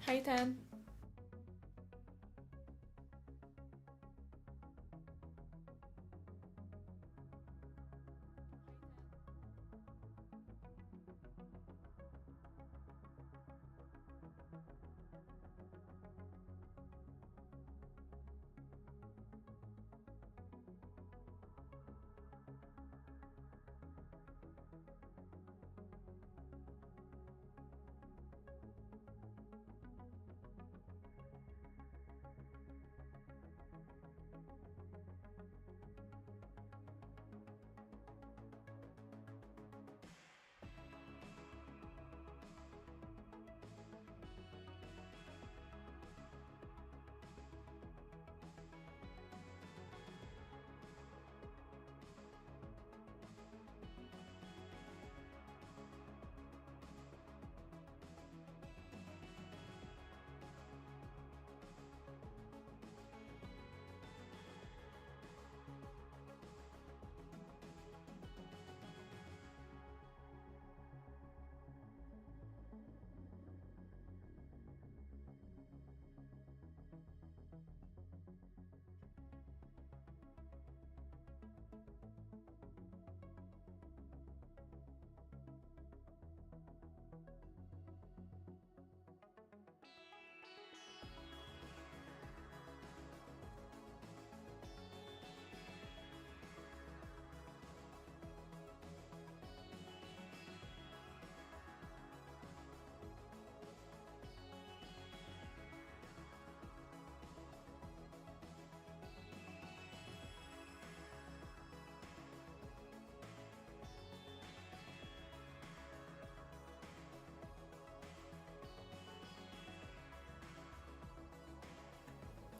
Hi, Tan.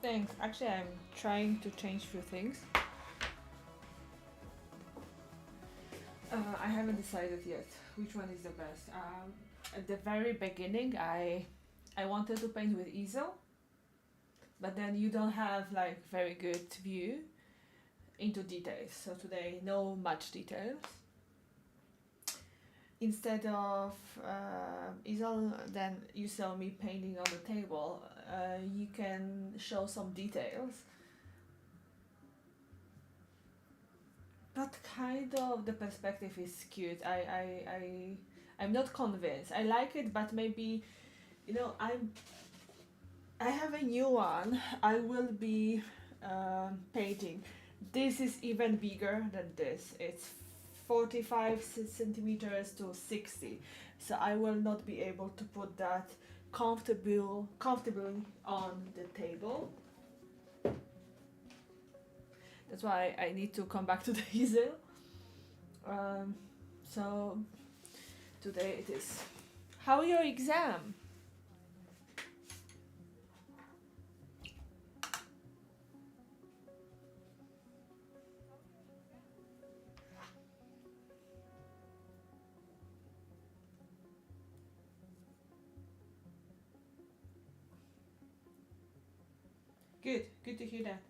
Thanks. Actually, I'm trying to change few things. I haven't decided yet which one is the best. At the very beginning, I wanted to paint with easel, but then you don't have like very good view into details. So today, no much details. Instead of easel, then you saw me painting on the table. You can show some details. But kind of the perspective is skewed. I'm not convinced. I like it, but maybe, I have a new one. I will be painting. This is even bigger than this. It's 45 centimeters to 60. So I will not be able to put that comfortably on the table. That's why I need to come back to the easel. So today it is. How your exam? Good to hear that.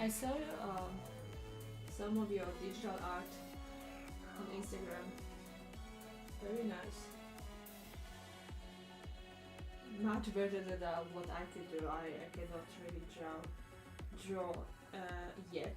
I saw some of your digital art on Instagram. Very nice. Much better than what I could do. I cannot really draw yet.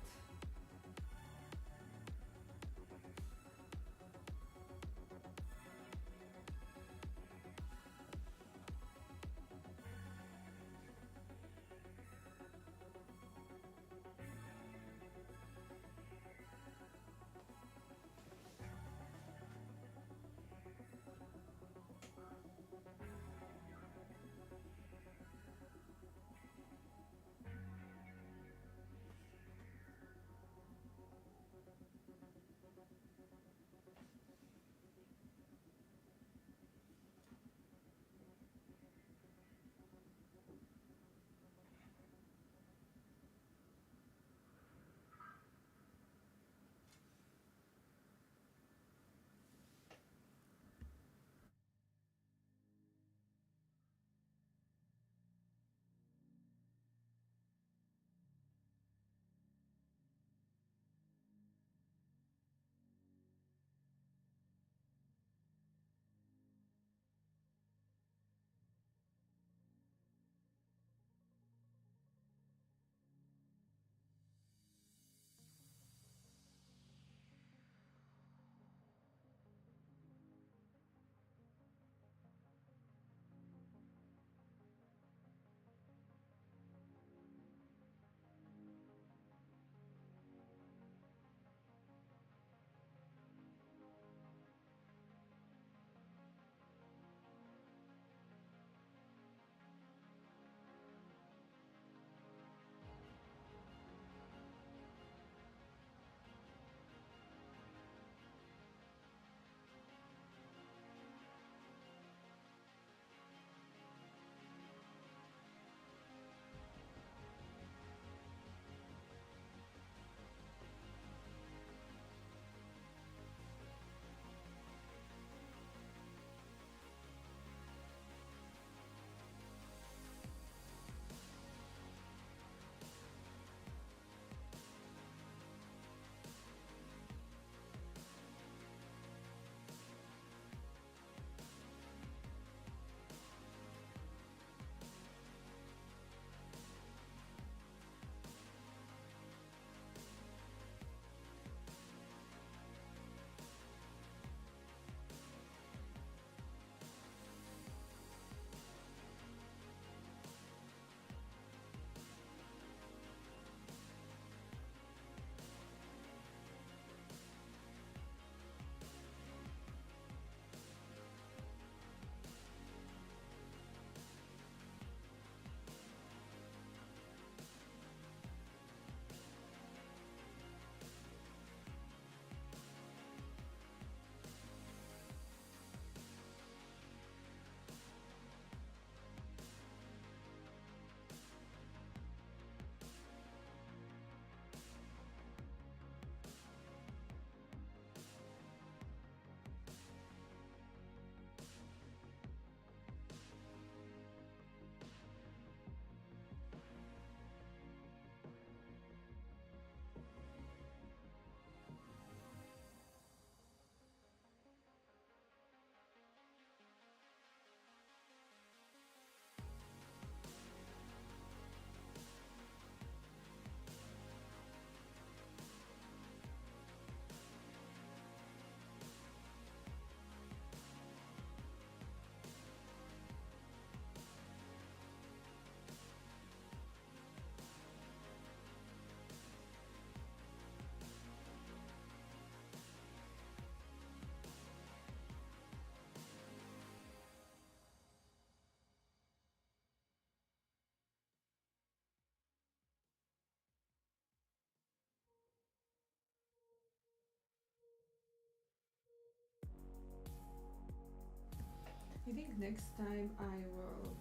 I think next time I will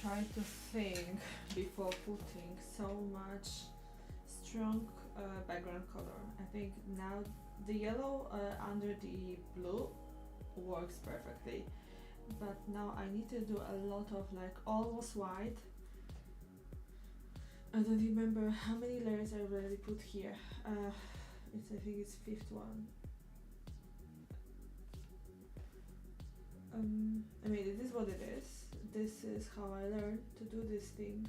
try to think before putting so much strong background color. I think now the yellow under the blue works perfectly, but now I need to do a lot of like almost white I don't remember how many layers I already put here. I think it's fifth one. I mean, it is what it is. This is how I learned to do these things.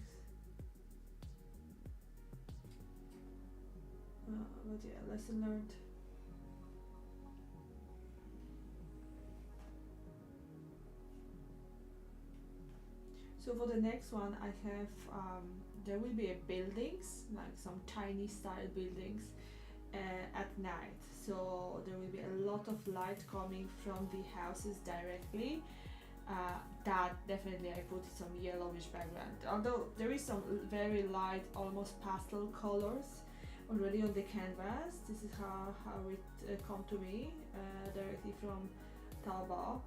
But yeah, lesson learned. So for the next one, I have there will be a buildings, like some tiny style buildings at night. So there will be a lot of light coming from the houses directly. That definitely I put some yellowish background. Although there is some very light, almost pastel colors already on the canvas. This is how it come to me directly from Taobao,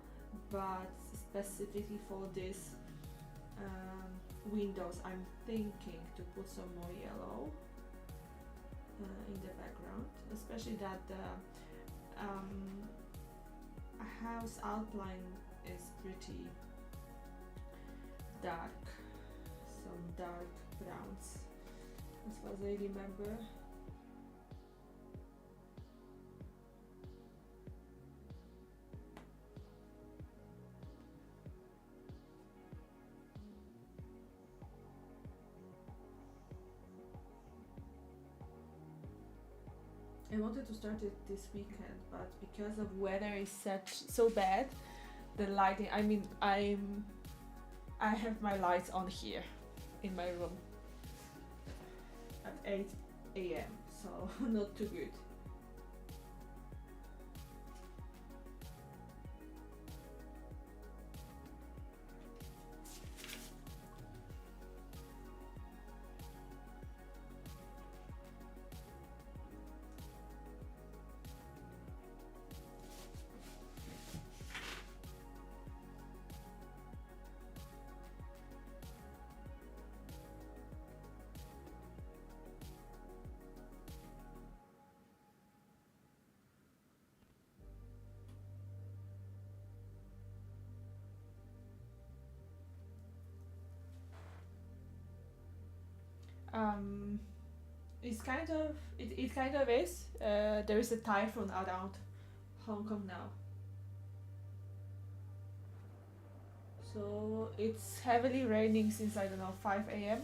but specifically for this windows, I'm thinking to put some more yellow in the background, especially that the house outline is pretty dark, some dark browns as far as I remember. I wanted to start it this weekend, but because of weather is so bad, the lighting. I mean, I have my lights on here in my room at 8 a.m. So not too good. It's kind of it kind of is. There is a typhoon around Hong Kong now, so it's heavily raining since I don't know 5 a.m.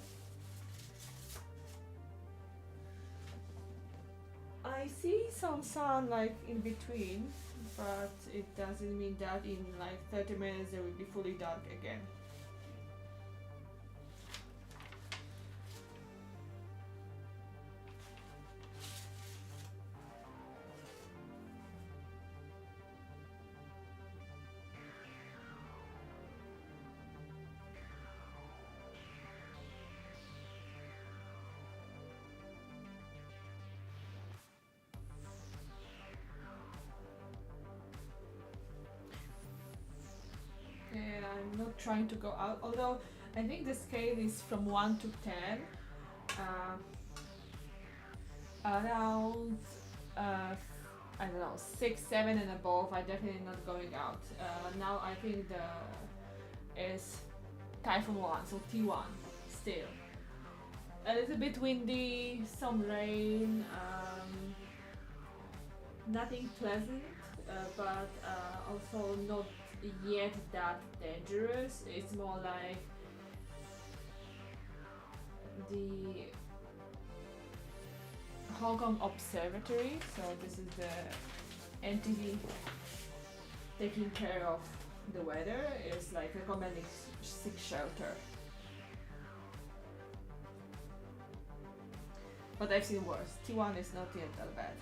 I see some sun like in between, but it doesn't mean that in like 30 minutes it will be fully dark again. And I'm not trying to go out, although I think the scale is from 1 to 10. Around I don't know 6, 7 and above, I definitely not going out. Now I think the is typhoon 1, so T1 still. A little bit windy, some rain, nothing pleasant, but also not yet that dangerous. It's more like the Hong Kong Observatory, so this is the entity taking care of the weather, is like recommending seek shelter. But I've seen worse. T1 is not yet that bad.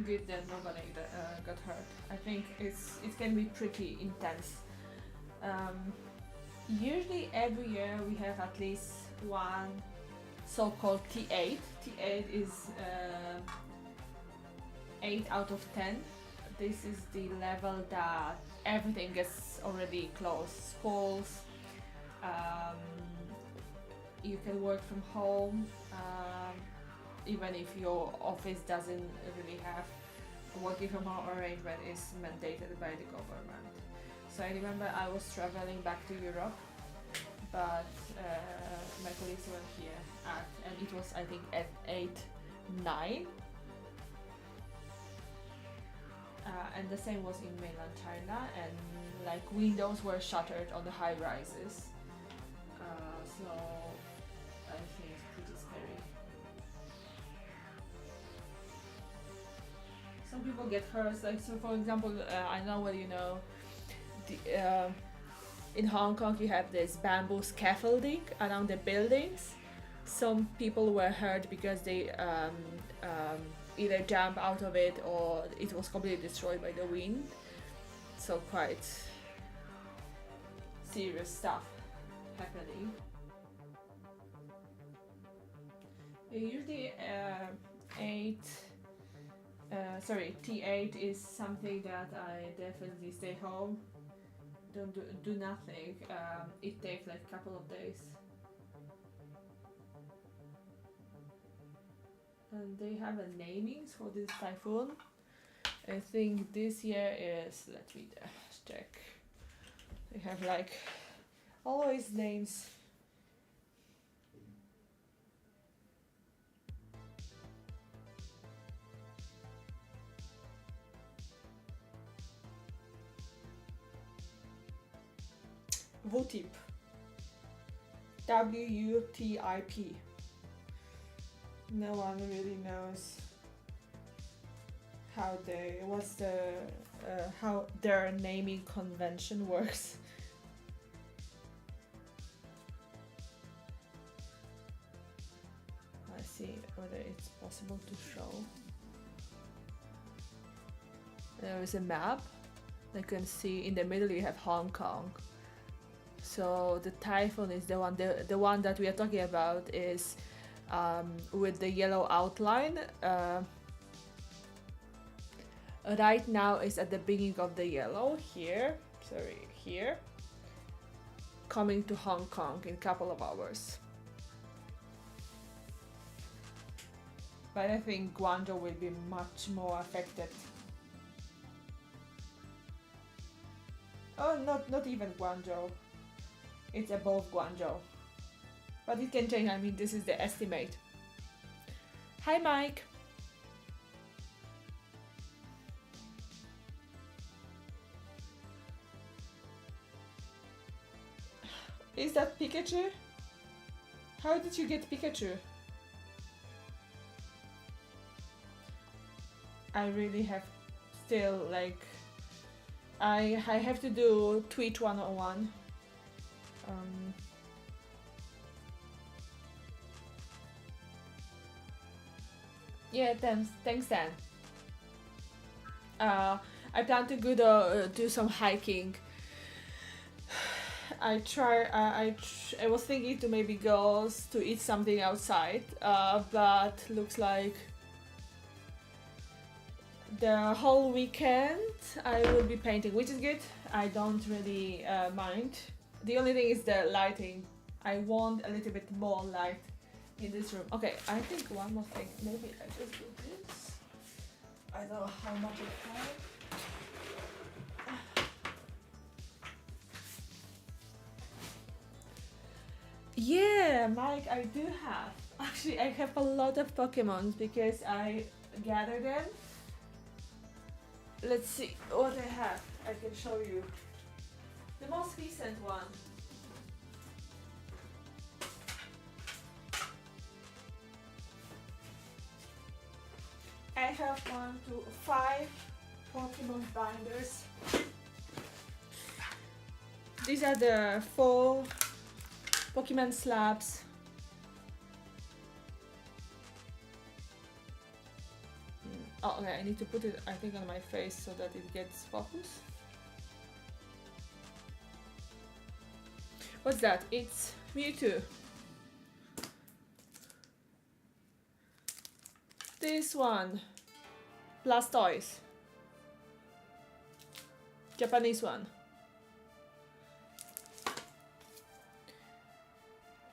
good that nobody got hurt. I think it can be pretty intense. Usually every year we have at least one so-called T8. T8 is 8 out of 10. This is the level that everything gets already closed. Schools, you can work from home, even if your office doesn't really have working from home arrangement is mandated by the government. So I remember I was traveling back to Europe, but my colleagues were here and it was I think at 8-9. And the same was in mainland China, and like windows were shuttered on the high rises. So I think it's pretty scary. Some people get hurt, like so for example, I know what you know, in Hong Kong you have this bamboo scaffolding around the buildings. Some people were hurt because they either jump out of it or it was completely destroyed by the wind. So quite serious stuff happening. Usually T8 is something that I definitely stay home, don't do nothing. It takes like a couple of days. And they have a namings for this typhoon. I think this year is, let me check. They have like always names. WUTIP. WUTIP. No one really knows how their naming convention works. Let's see whether it's possible to show. There is a map. You can see in the middle you have Hong Kong. So the typhoon is the one that we are talking about is with the yellow outline. Right now is at the beginning of the yellow here, coming to Hong Kong in a couple of hours. But I think Guangzhou will be much more affected. Oh, not even Guangzhou. It's above Guangzhou. But it can change, I mean, this is the estimate. Hi, Mike. Is that Pikachu? How did you get Pikachu? I really have still like I have to do Twitch 101. Yeah, thanks Dan. I plan to go do some hiking. I was thinking to maybe go to eat something outside, but looks like the whole weekend I will be painting, which is good. I don't really mind. The only thing is the lighting. I want a little bit more light in this room. Okay, I think one more thing. Maybe I just do this. I don't know how much it has. Yeah, Mike, I do have. Actually, I have a lot of Pokemons because I gather them. Let's see what I have. I can show you. The most recent one. I have 1, 2, 5 Pokemon binders. These are the 4 Pokemon slabs. Oh, okay, I need to put it, I think, on my face so that it gets focus. What's that? It's Mewtwo. This one, Blastoise. Japanese one.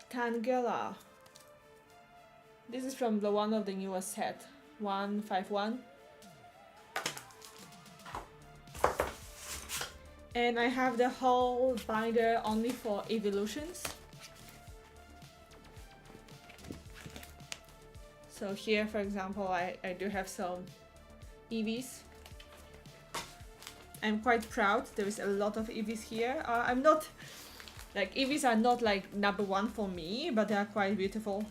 Tangela. This is from the one of the newest set, 151. And I have the whole binder only for evolutions. So here, for example, I do have some Eevees. I'm quite proud. There is a lot of Eevees here. I'm not, like, Eevees are not like #1 for me, but they are quite beautiful.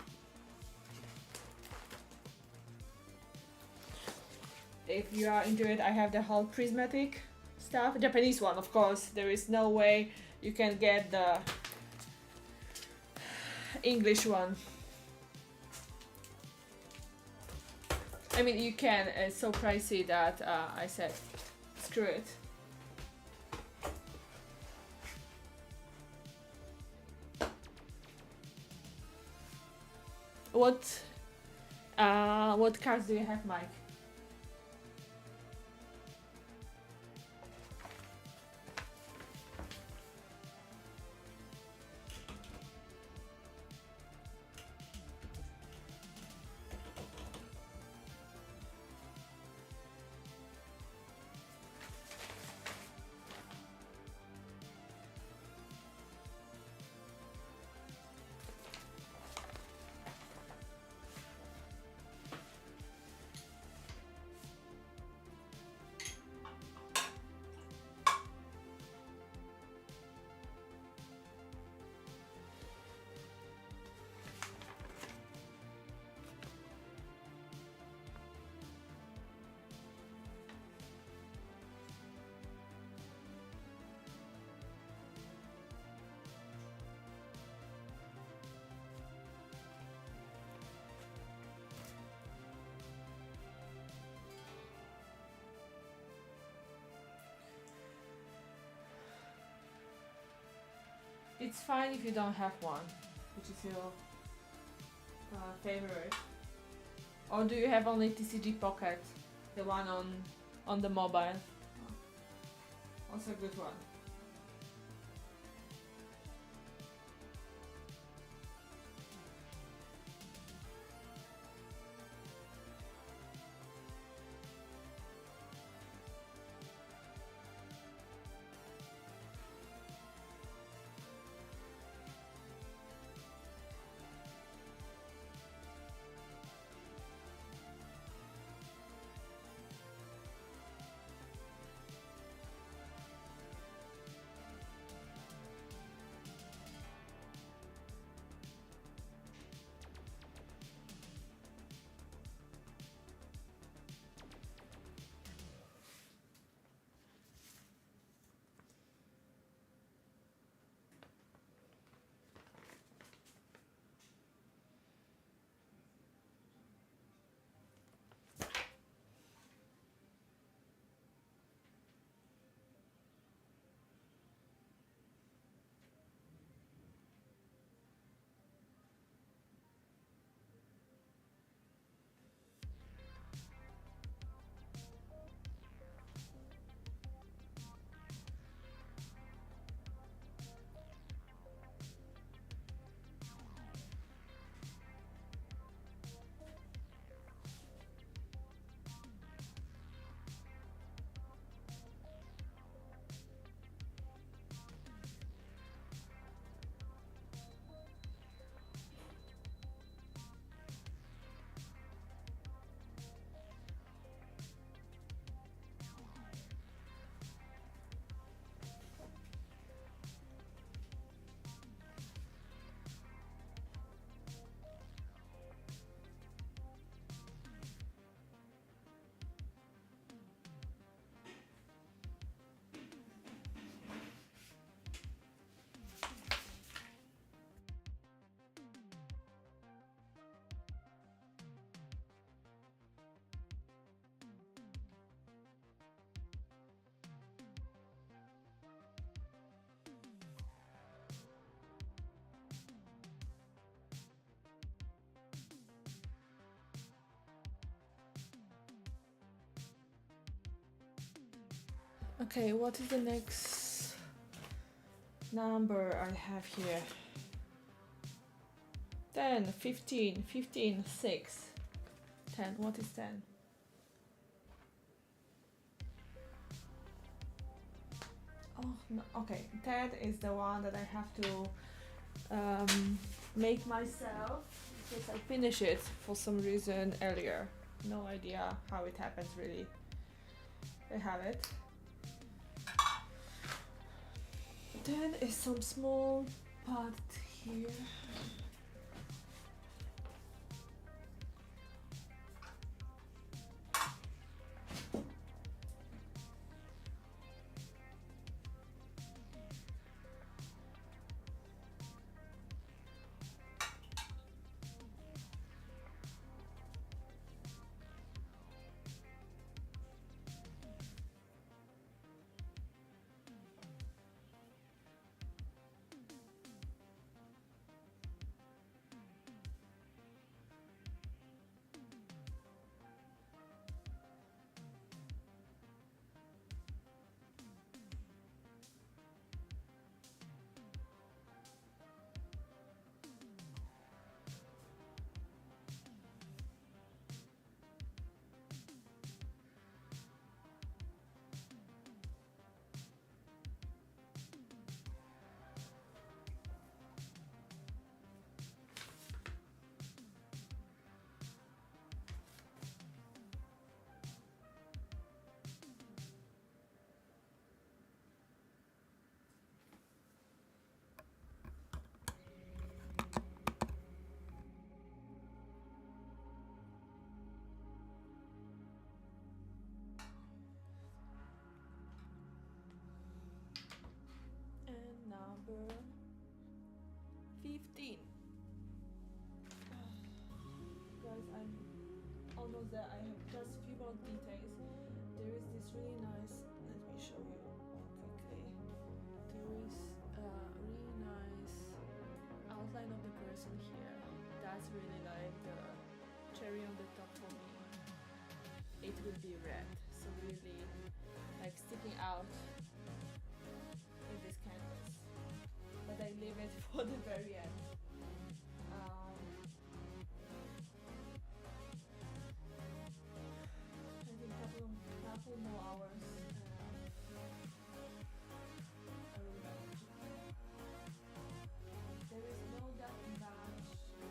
If you are into it, I have the whole prismatic stuff. Japanese one, of course. There is no way you can get the English one. I mean, you can. It's so pricey that I said, screw it. What cards do you have, Mike? It's fine if you don't have one, which is your favorite. Or do you have only TCG Pocket, the one on the mobile? Also a good one. Okay, what is the next number I have here? 10, 15, 15, 6, 10. What is 10? Oh, no. Okay, 10 is the one that I have to make myself because I finished it for some reason earlier. No idea how it happens really. I have it. Then is some small part here. And number 15. Guys, I'm almost there. I have just a few more details. There is this really nice, let me show you quickly. There is a really nice outline of the person here. That's really like the cherry on the top for me. It will be red, so really like sticking out in this canvas. But I leave it for the very end. I think couple more hours. I will manage it. There is no that much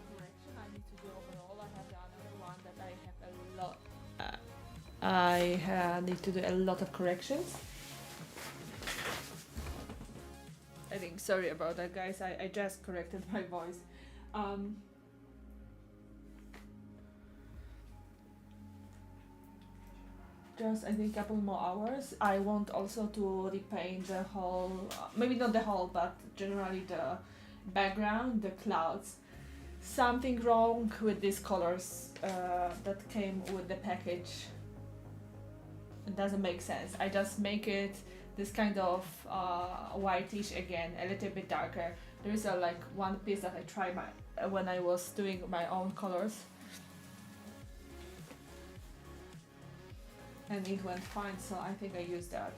correction I need to do overall. I have another one that I have a lot. I need to do a lot of corrections. I think sorry about that, guys. I just corrected my voice. Just I think couple more hours. I want also to repaint the whole, maybe not the whole, but generally the background, the clouds. Something wrong with these colors that came with the package. It doesn't make sense. I just make it this kind of whitish again, a little bit darker. There is a like one piece that I tried when I was doing my own colors. And it went fine, so I think I used that.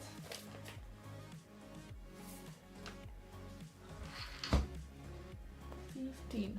$15.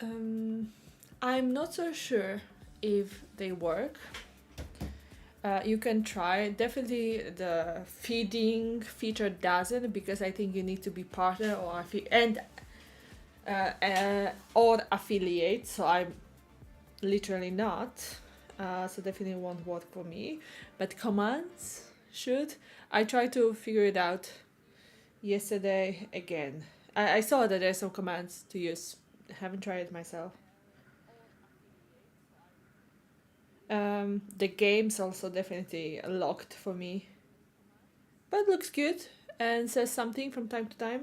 I'm not so sure if they work. You can try. Definitely, the feeding feature doesn't, because I think you need to be partner or affiliate. So I'm literally not. So definitely won't work for me. But commands should. I tried to figure it out yesterday again. I saw that there's some commands to use. Haven't tried it myself. The game's also definitely locked for me, but looks good and says something from time to time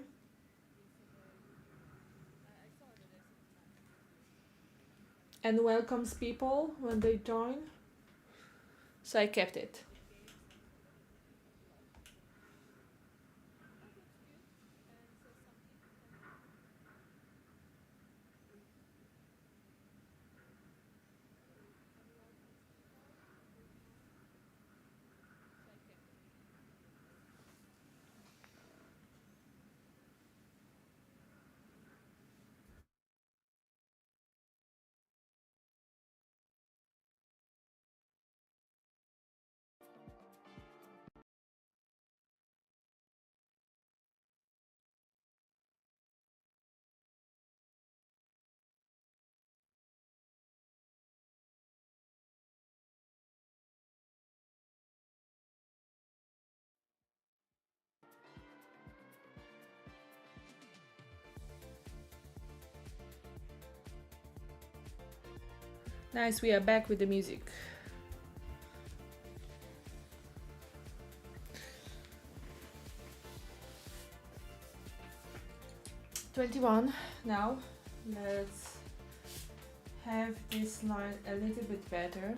and welcomes people when they join. So I kept it. Nice, we are back with the music. '21 now. Let's have this line a little bit better.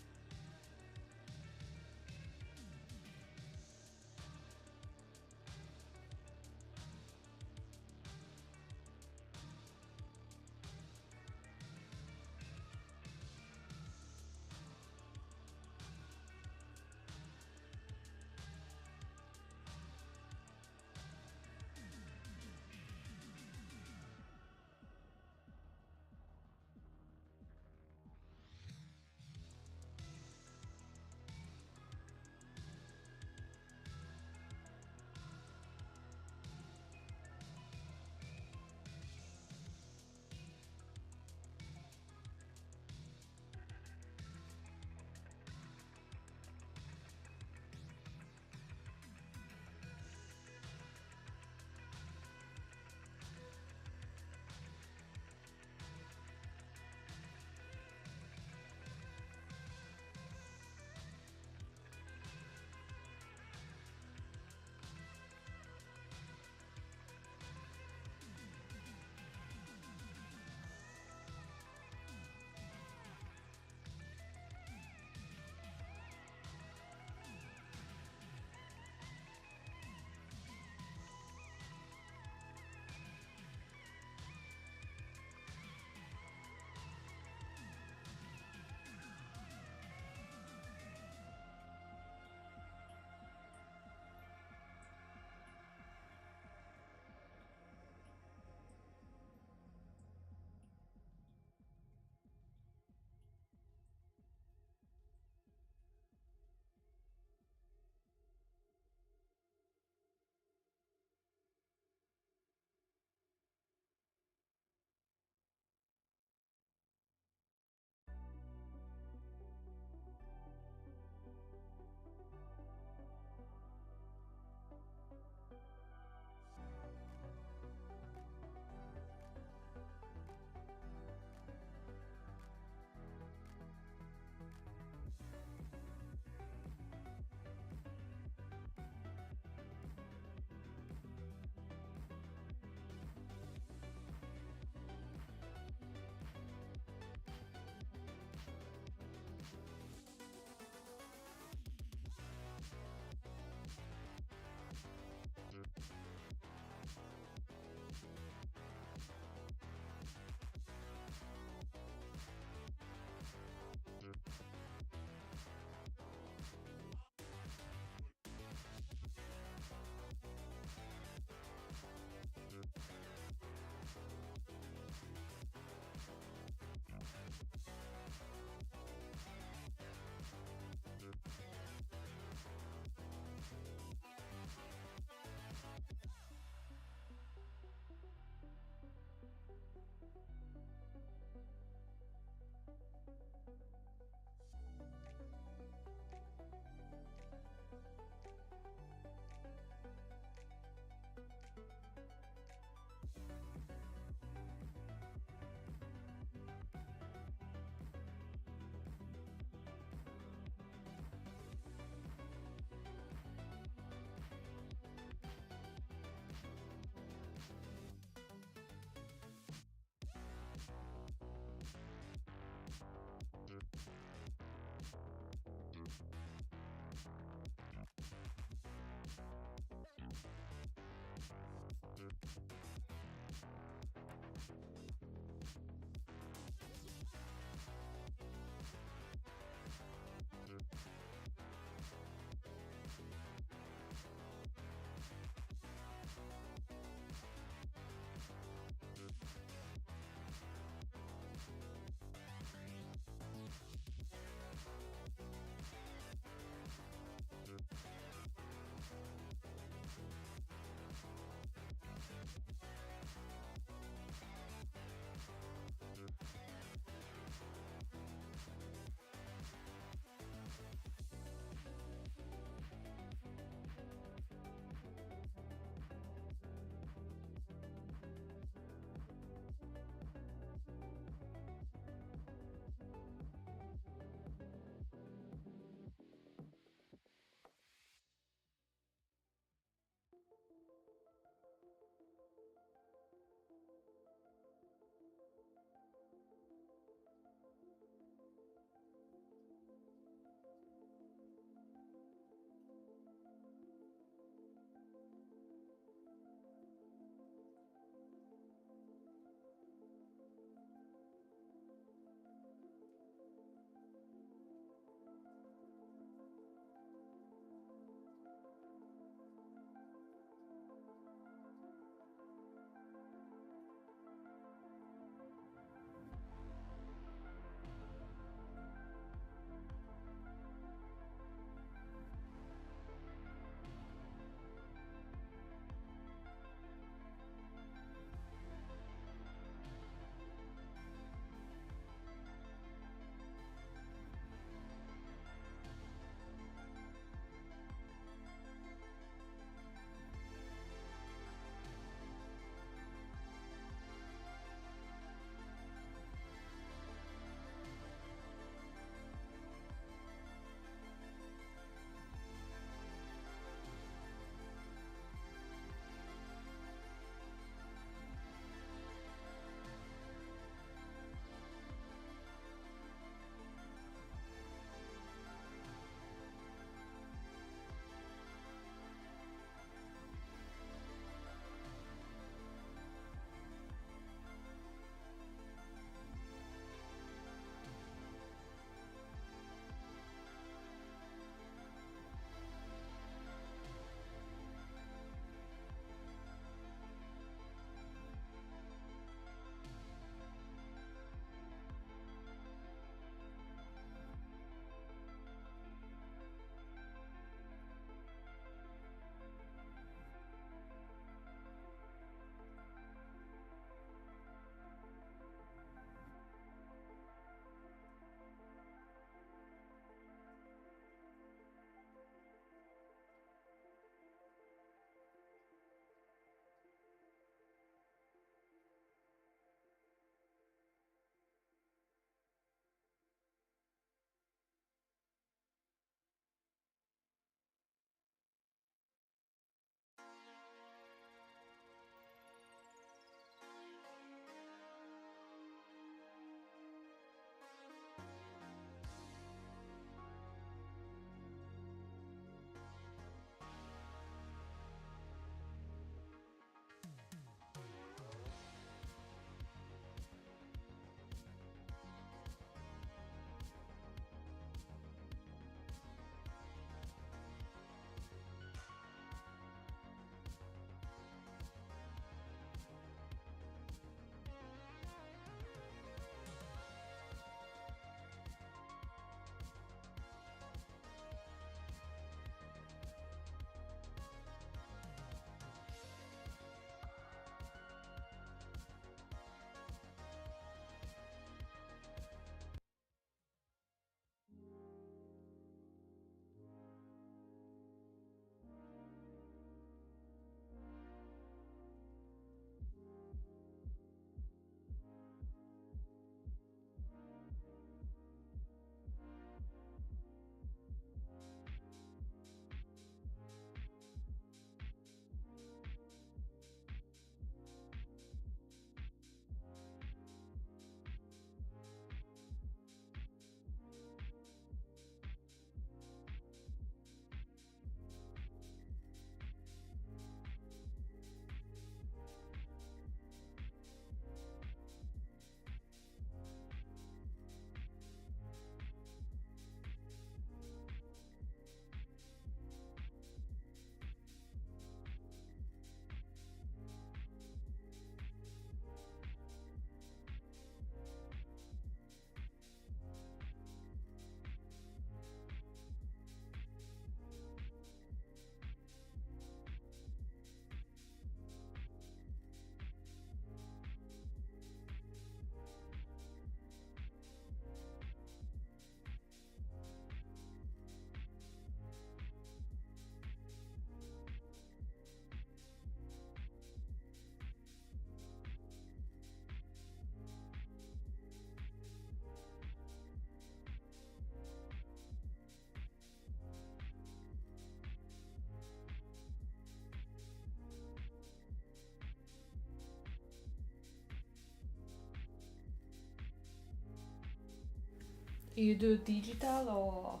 You do digital or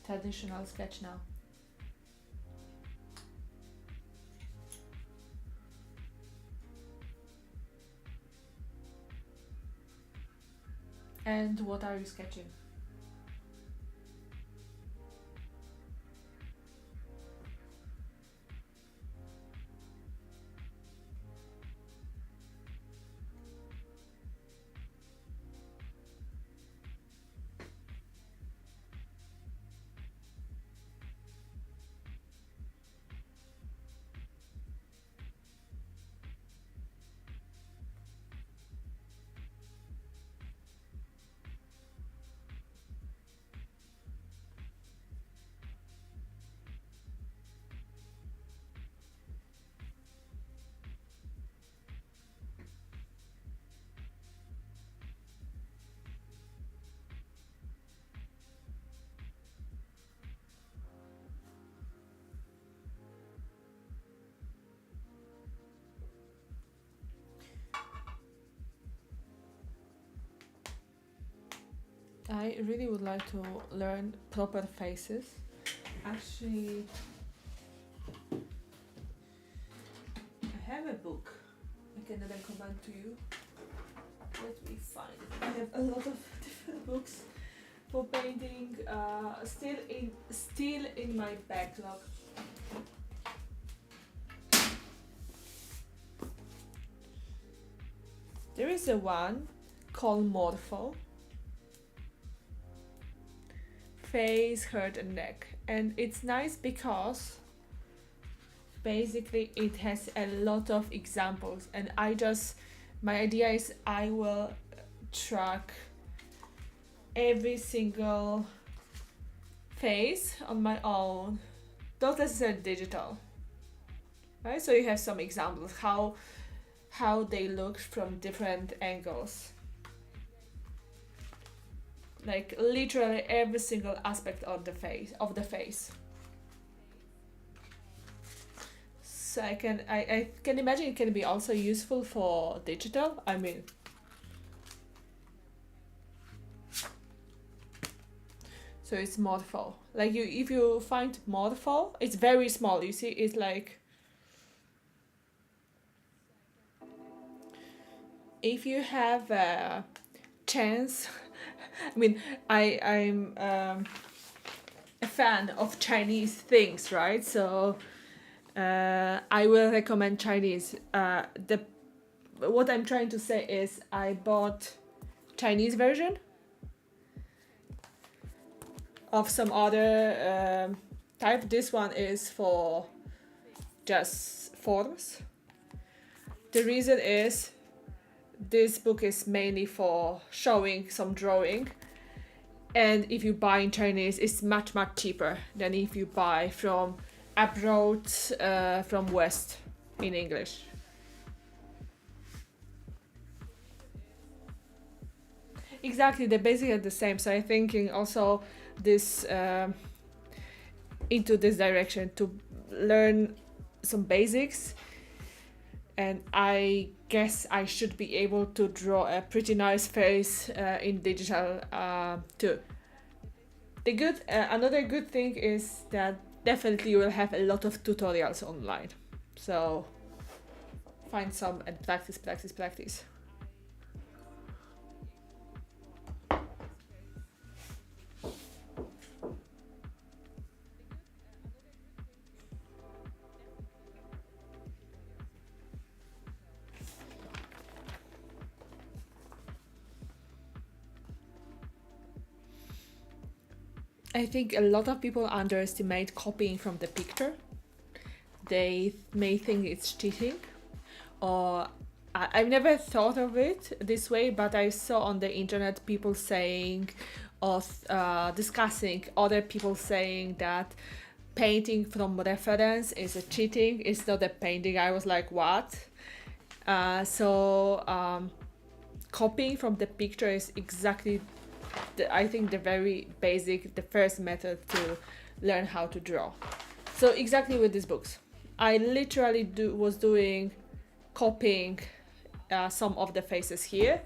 traditional sketch now? And what are you sketching? I really would like to learn proper faces. Actually, I have a book I can recommend to you. Let me find it. I have a lot of different books for painting. Still in my backlog. There is a one called Morpho. Face, head and neck, and it's nice because basically it has a lot of examples, and my idea is I will track every single face on my own, not necessarily digital, right? So you have some examples how they look from different angles, like literally every single aspect of the face. So I can imagine it can be also useful for digital. I mean, so it's Morpho. Like if you find Morpho, it's very small. You see, it's like if you have a chance. I mean, I'm a fan of Chinese things, right? So I will recommend Chinese. What I'm trying to say is I bought Chinese version of some other type. This one is for just forms. The reason is this book is mainly for showing some drawing, and if you buy in Chinese it's much cheaper than if you buy from abroad, from West in English. Exactly, they're basically the same. So I'm thinking also this into this direction to learn some basics, and I guess I should be able to draw a pretty nice face in digital too. Another good thing is that definitely you will have a lot of tutorials online. So find some and practice. I think a lot of people underestimate copying from the picture. They may think it's cheating, or I've never thought of it this way, but I saw on the internet people saying or discussing other people saying that painting from reference is a cheating. It's not a painting. I was like, what? Copying from the picture is exactly I think the very basic, the first method to learn how to draw. So exactly with these books, I literally was doing copying some of the faces here,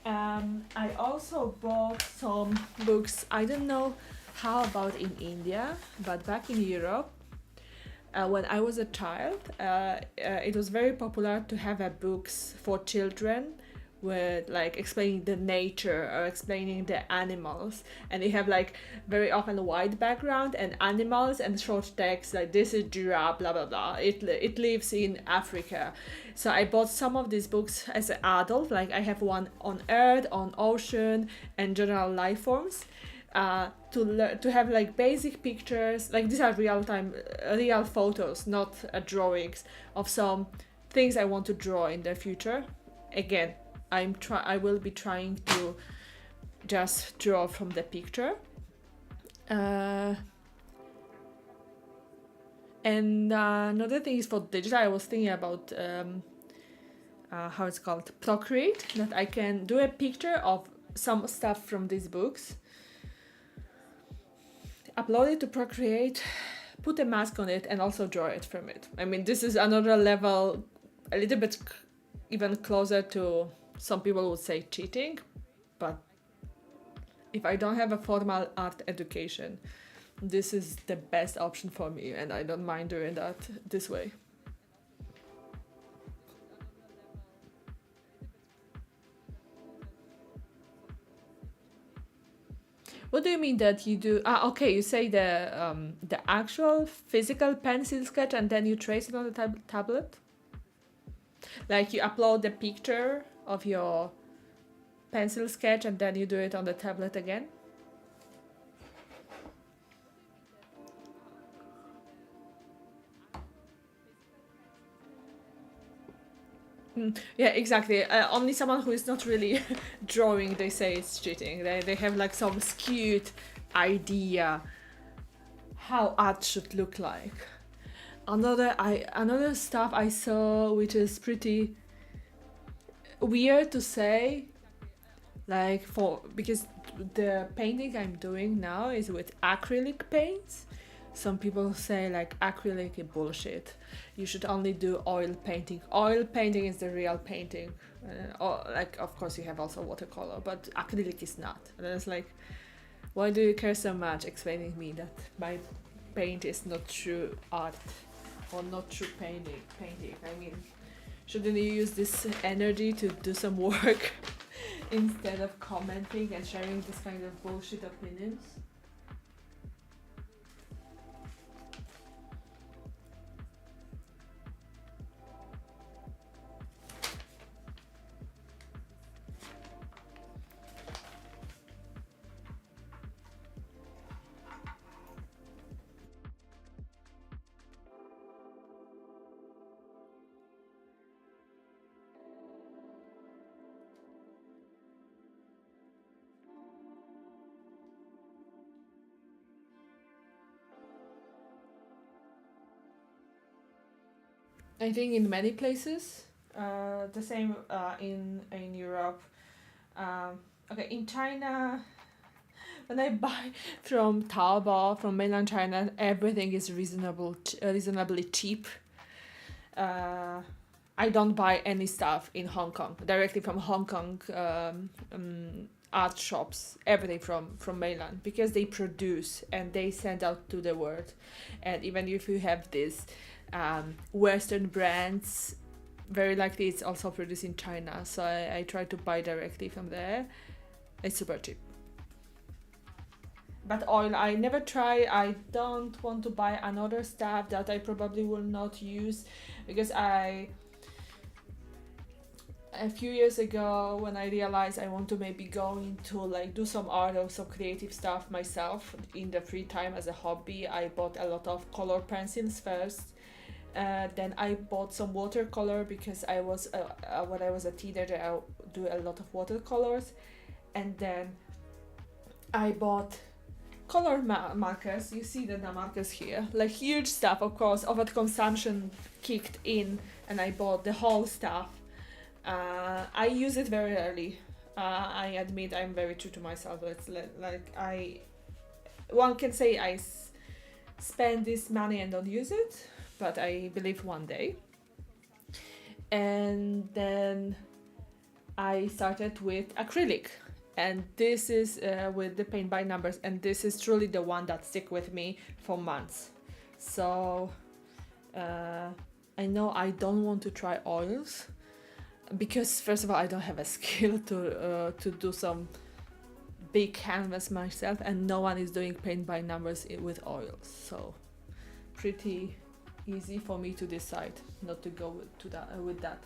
I also bought some books. I don't know how about in India, but back in Europe, when I was a child, it was very popular to have books for children with like explaining the nature or explaining the animals, and they have like very often white background and animals and short text like this is giraffe, blah blah blah. It lives in Africa. So I bought some of these books as an adult. Like I have one on Earth, on ocean, and general life forms, to have like basic pictures. Like these are real photos, not drawings of some things I want to draw in the future. Again, I will be trying to just draw from the picture. Uh, and another thing is for digital. I was thinking about how it's called, Procreate, that I can do a picture of some stuff from these books, upload it to Procreate, put a mask on it, and also draw it from it. I mean, this is another level, a little bit even closer to, some people would say, cheating, but if I don't have a formal art education, this is the best option for me, and I don't mind doing that this way. What do you mean that you do? Okay, you say the actual physical pencil sketch and then you trace it on the tablet? Like you upload the picture of your pencil sketch and then you do it on the tablet again? Yeah, exactly. Only someone who is not really drawing, they say it's cheating. They have like some skewed idea how art should look like. Another stuff I saw which is pretty weird to say, like because the painting I'm doing now is with acrylic paints. Some people say like acrylic is bullshit. You should only do oil painting. Oil painting is the real painting. Like of course you have also watercolor, but acrylic is not. And it's like, why do you care so much explaining me that my paint is not true art or not true painting? I mean, shouldn't you use this energy to do some work instead of commenting and sharing this kind of bullshit opinions? I think in many places, the same in Europe. Okay, in China, when I buy from Taobao, from mainland China, everything is reasonably cheap. I don't buy any stuff in Hong Kong directly from Hong Kong art shops. Everything from mainland, because they produce and they send out to the world. And even if you have this Western brands, very likely it's also produced in China. So I try to buy directly from there. It's super cheap. But oil, I never try. I don't want to buy another stuff that I probably will not use, because a few years ago, when I realized I want to maybe go into like do some art or some creative stuff myself in the free time as a hobby, I bought a lot of color pencils first. Then I bought some watercolor, because I was when I was a teenager I do a lot of watercolors. And then I bought color markers. You see the markers here, like huge stuff. Of course, overconsumption kicked in, and I bought the whole stuff. I use it very early. I admit I'm very true to myself. It's like one can say I spend this money and don't use it, but I believe one day. And then I started with acrylic, and this is with the paint by numbers, and this is truly the one that stick with me for months. So I know I don't want to try oils because first of all I don't have a skill to do some big canvas myself, and no one is doing paint by numbers with oils, so pretty easy for me to decide not to go with that.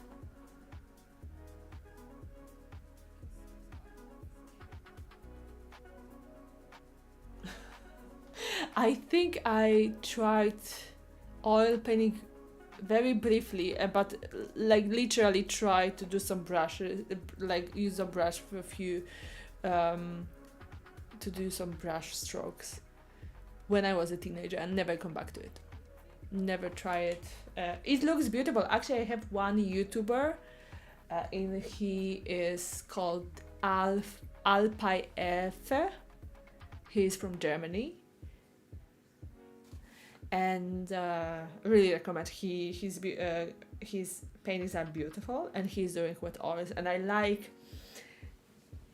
I think I tried oil painting very briefly, but like literally try to do some brush, like use a brush for a few, to do some brush strokes when I was a teenager, and never come back to it. Never try it. It looks beautiful. Actually, I have one YouTuber, he is called Alpaefe. He's from Germany, and really recommend. His paintings are beautiful, and he's doing with oils. And I like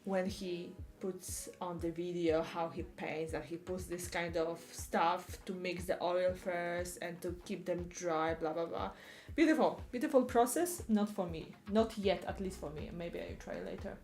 when he puts on the video how he paints, and he puts this kind of stuff to mix the oil first and to keep them dry, blah blah blah. Beautiful process. Not for me, not yet, at least for me. Maybe I try later.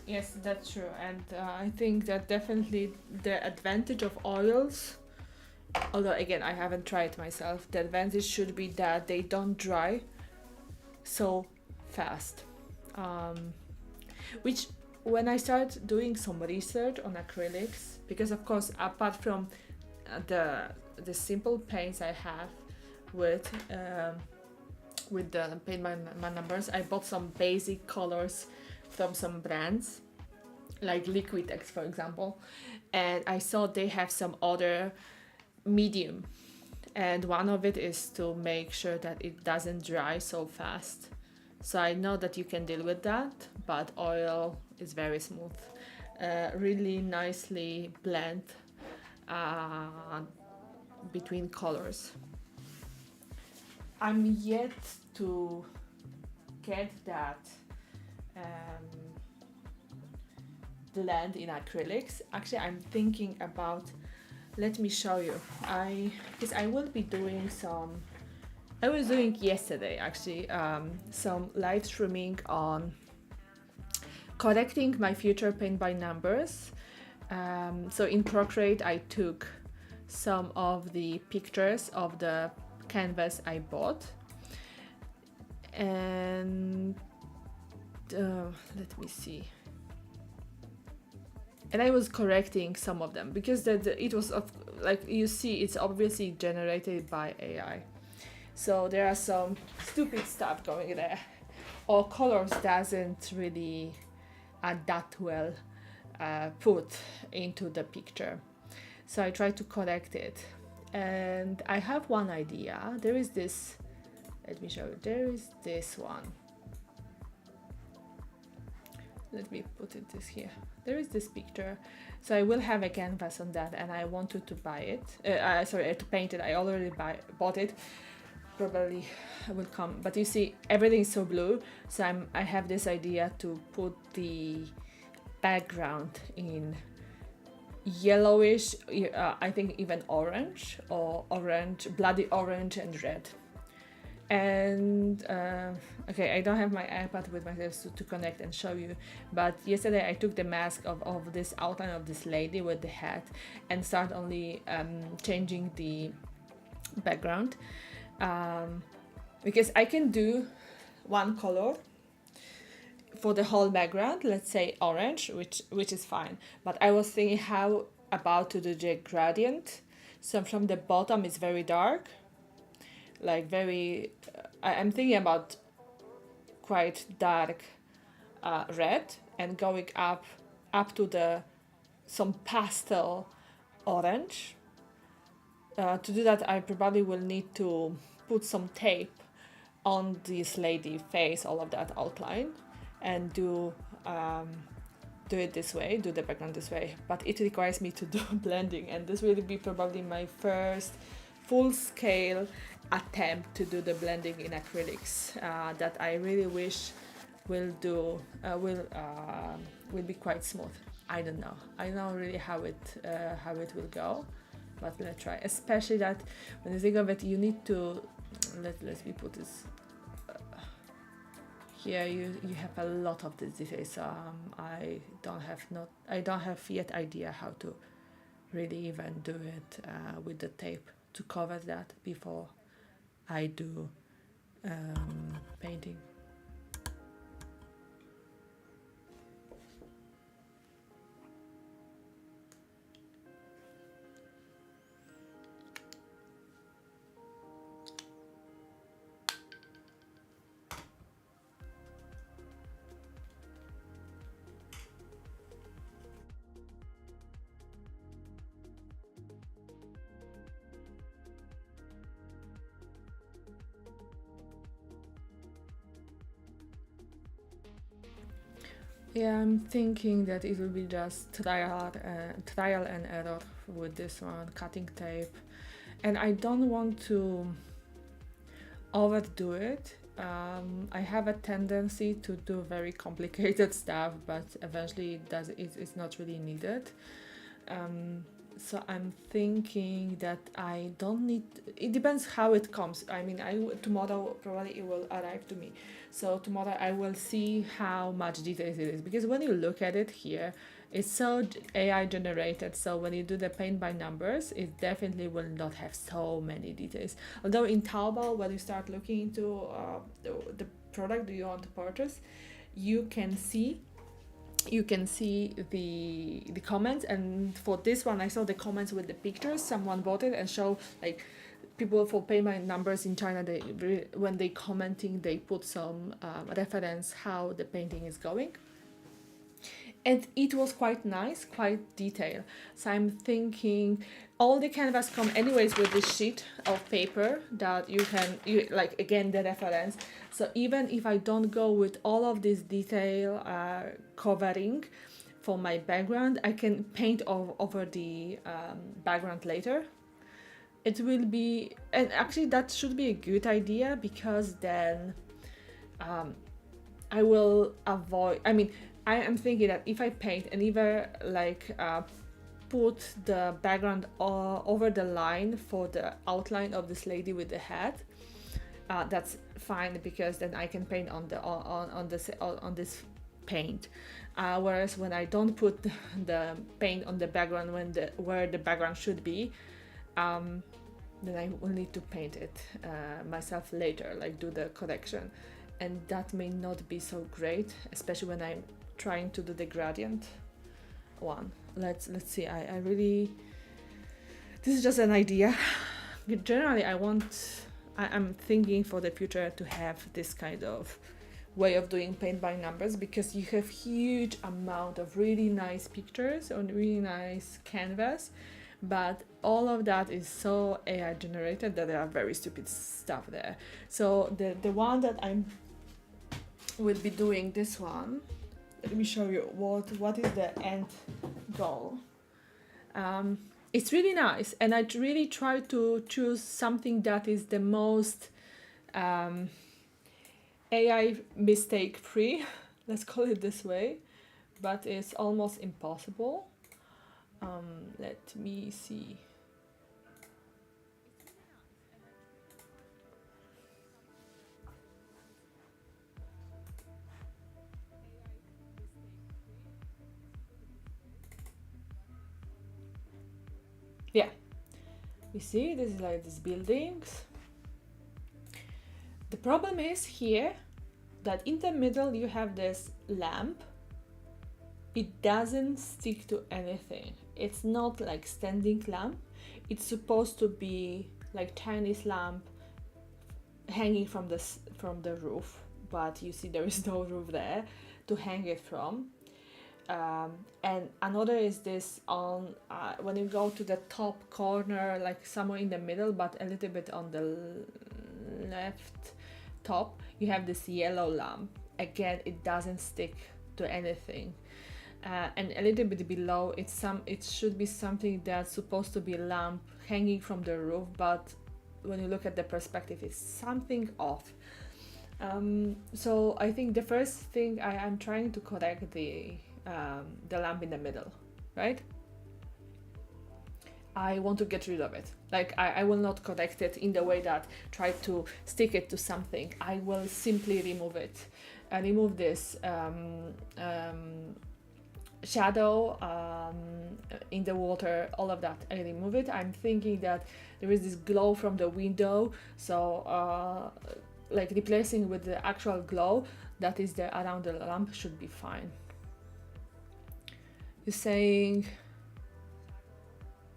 Yes, that's true. And I think that definitely the advantage of oils, although again I haven't tried myself, the advantage should be that they don't dry so fast. Which when I started doing some research on acrylics, because of course apart from the simple paints I have with the paint my numbers, I bought some basic colors from some brands like Liquitex, for example, and I saw they have some other medium, and one of it is to make sure that it doesn't dry so fast. So I know that you can deal with that, but oil is very smooth, really nicely blend between colors. I'm yet to get that blend in acrylics. Actually, I'm thinking about, let me show you. Because I will be doing I was doing yesterday actually some live streaming on correcting my future paint by numbers. So in Procreate I took some of the pictures of the canvas I bought, and let me see. And I was correcting some of them because it was like you see, it's obviously generated by AI. So there are some stupid stuff going there, or colors doesn't really that well put into the picture. So I try to correct it, and I have one idea. There is this. Let me show you. There is this one. Let me put this here. There is this picture. So I will have a canvas on that, and I wanted to buy it. To paint it. I already bought it. Probably will come, but you see everything is so blue, so I have this idea to put the background in yellowish, I think even orange, or orange, bloody orange and red. And okay, I don't have my iPad with myself to connect and show you, but yesterday I took the mask of this outline of this lady with the hat and start only changing the background. Because I can do one color, for the whole background, let's say orange, which is fine. But I was thinking how about to do the gradient. So from the bottom it's very dark, like very. I'm thinking about quite dark red and going up to the some pastel orange. To do that, I probably will need to put some tape on this lady face, all of that outline, and do it this way, do the background this way. But it requires me to do blending, and this will be probably my first full-scale attempt to do the blending in acrylics that I really wish will be quite smooth. I don't know. I don't know really how it will go, but let's try. Especially that when you think of it, you need to let me put this here. You have a lot of this details. I don't have yet idea how to really even do it with the tape to cover that before I do painting. Yeah, I'm thinking that it will be just trial and error with this one, cutting tape, and I don't want to overdo it. I have a tendency to do very complicated stuff, but eventually it's not really needed. So I'm thinking that I don't need. It depends how it comes. I mean, tomorrow probably it will arrive to me. So tomorrow I will see how much details it is, because when you look at it here, it's so AI generated. So when you do the paint by numbers, it definitely will not have so many details. Although in Taobao, when you start looking into the product you want to purchase, you can see the comments, and for this one I saw the comments with the pictures. Someone bought it and show like people for payment numbers in China, when they commenting, they put some reference how the painting is going, and it was quite nice, quite detailed. So I'm thinking all the canvas come anyways with this sheet of paper that you like, again, the reference. So even if I don't go with all of this detail covering for my background, I can paint over the background later. It will be, and actually that should be a good idea, because then I will avoid, I am thinking that if I paint and either put the background over the line for the outline of this lady with the hat, that's fine, because then I can paint on this paint. Whereas when I don't put the paint on the background where the background should be, then I will need to paint it myself later, like do the correction, and that may not be so great, especially when I'm trying to do the gradient one. Let's see. I really, this is just an idea. Generally, I'm thinking for the future to have this kind of way of doing paint by numbers, because you have huge amount of really nice pictures on really nice canvas, but all of that is so AI generated that there are very stupid stuff there. So the one that I will be doing, this one, let me show you what is the end goal. It's really nice, and I really try to choose something that is the most AI mistake free, let's call it this way, but it's almost impossible. Let me see. Yeah, you see, this is like these buildings. The problem is here, that in the middle you have this lamp. It doesn't stick to anything. It's not like standing lamp. It's supposed to be like Chinese lamp hanging from the roof, but you see there is no roof there to hang it from. And another is this on when you go to the top corner, like somewhere in the middle, but a little bit on the left top, you have this yellow lamp. Again, it doesn't stick to anything. And a little bit below, it should be something that's supposed to be a lamp hanging from the roof, but when you look at the perspective, it's something off. So I think the first thing I'm trying to correct the lamp in the middle, right? I want to get rid of it. Like I will not correct it in the way that try to stick it to something. I will simply remove it. Remove this shadow in the water, all of that. I remove it. I'm thinking that there is this glow from the window, so like replacing with the actual glow that is there around the lamp should be fine. You're saying,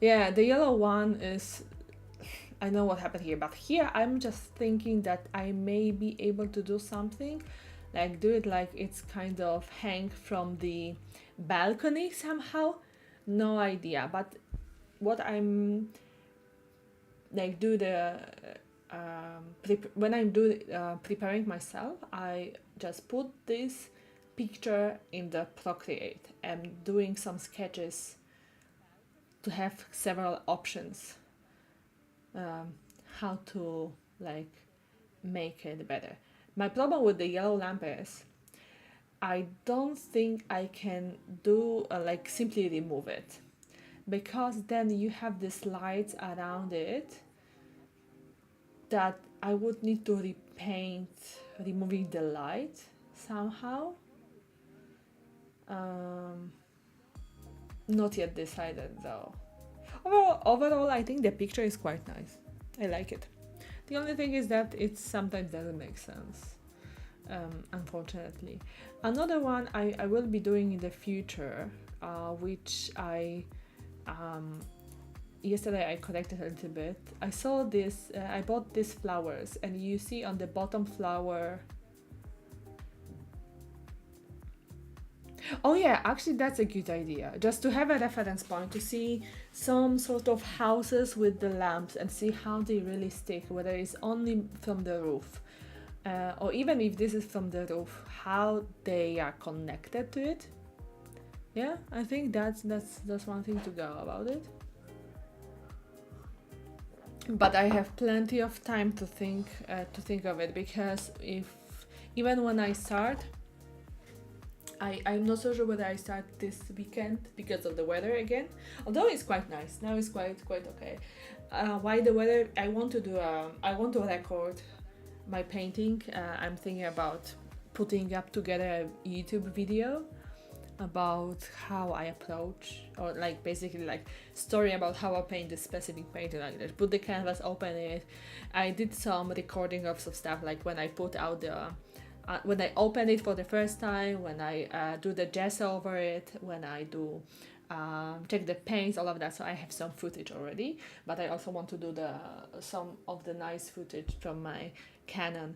yeah, the yellow one is, I know what happened here, but here I'm just thinking that I may be able to do something, like do it like it's kind of hang from the balcony somehow. No idea, but what I'm like do the when I'm preparing myself, I just put this picture in the Procreate and doing some sketches to have several options how to like make it better. My problem with the yellow lamp is I don't think I can do like simply remove it, because then you have these lights around it that I would need to repaint, removing the light somehow. Not yet decided though. Overall, I think the picture is quite nice. I like it. The only thing is that it sometimes doesn't make sense, unfortunately. Another one I will be doing in the future, which yesterday I collected a little bit. I saw this, I bought these flowers, and you see on the bottom flower. Oh yeah, actually that's a good idea. Just to have a reference point, to see some sort of houses with the lamps and see how they really stick, whether it's only from the roof, or even if this is from the roof, how they are connected to it. Yeah, I think that's one thing to go about it. But I have plenty of time to think of it, because even when I start, I'm not so sure whether I start this weekend because of the weather again. Although it's quite nice now, it's quite okay. Why the weather? I want to record my painting. I'm thinking about putting up together a YouTube video about how I approach, or like basically like story about how I paint this specific painting, like that. Put the canvas, open it. I did some recording of some stuff, like when I put out the when I open it for the first time, when I do the gesso over it, when I do check the paints, all of that. So I have some footage already, but I also want to do some of the nice footage from my Canon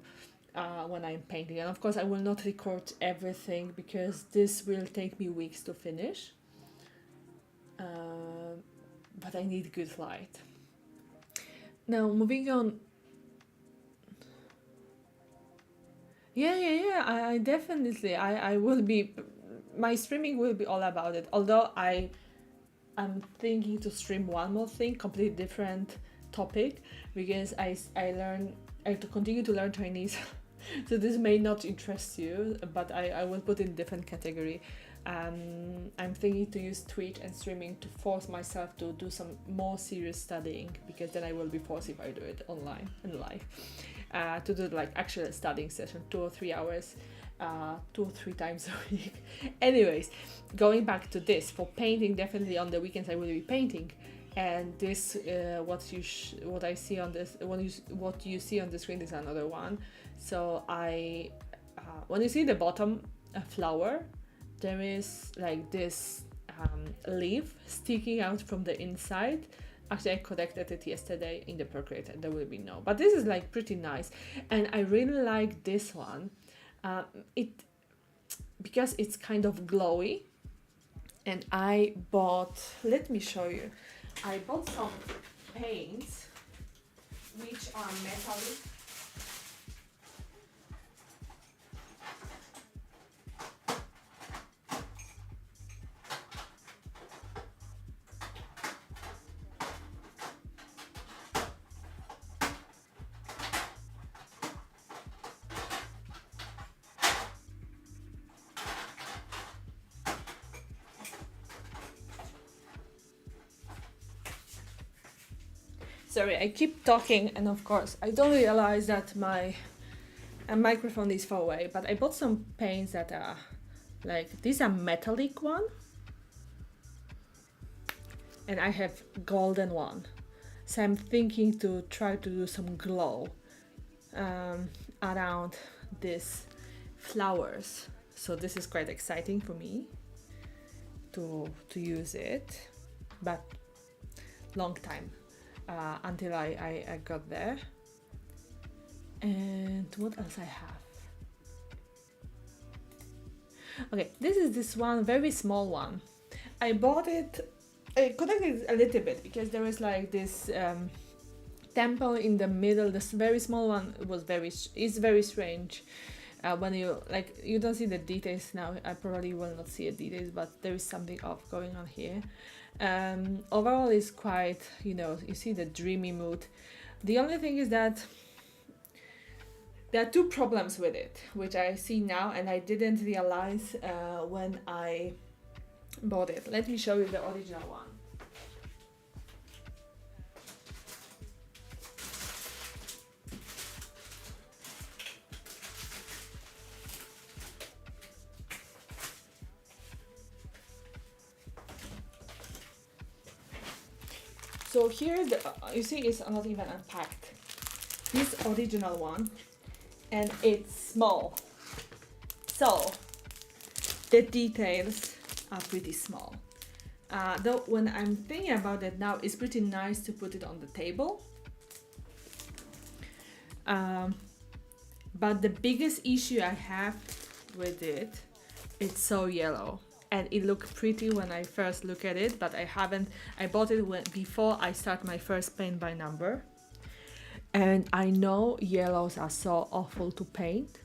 when I'm painting. And of course I will not record everything, because this will take me weeks to finish, but I need good light. Now moving on. Yeah. I definitely, I will be, my streaming will be all about it. Although I'm thinking to stream one more thing, completely different topic, because I have to continue to learn Chinese. So this may not interest you, but I will put in different category. I'm thinking to use Twitch and streaming to force myself to do some more serious studying, because then I will be forced, if I do it online and live, to do like actual studying session, 2 or 3 hours, 2 or 3 times a week. Anyways, going back to this, for painting, definitely on the weekends I will be painting, and this what you see on the screen is another one. So I when you see the bottom flower, there is like this leaf sticking out from the inside. Actually, I collected it yesterday in the Procreate, and there will be no. But this is like pretty nice, and I really like this one. It because it's kind of glowy, and I bought. Let me show you. I bought some paints, which are metallic. Sorry, I keep talking, and of course, I don't realize that my microphone is far away, but I bought some paints that are like, these are metallic one, and I have golden one. So I'm thinking to try to do some glow around these flowers. So this is quite exciting for me to use it, but long time. Until I got there. And what else I have? Okay, this is this one, very small one. I bought it, I collected it a little bit because there was like this temple in the middle. This very small one was is very strange. When you don't see the details now, I probably will not see the details, but there is something off going on here. Overall is quite, you see the dreamy mood. The only thing is that there are two problems with it, which I see now and I didn't realize when I bought it. Let me show you the original one. So here's the, you see it's not even unpacked. This original one, and it's small. So the details are pretty small. Though when I'm thinking about it now, it's pretty nice to put it on the table. But the biggest issue I have with it, it's so yellow. And it looked pretty when I first look at it, but I bought it before I start my first paint by number. And I know yellows are so awful to paint.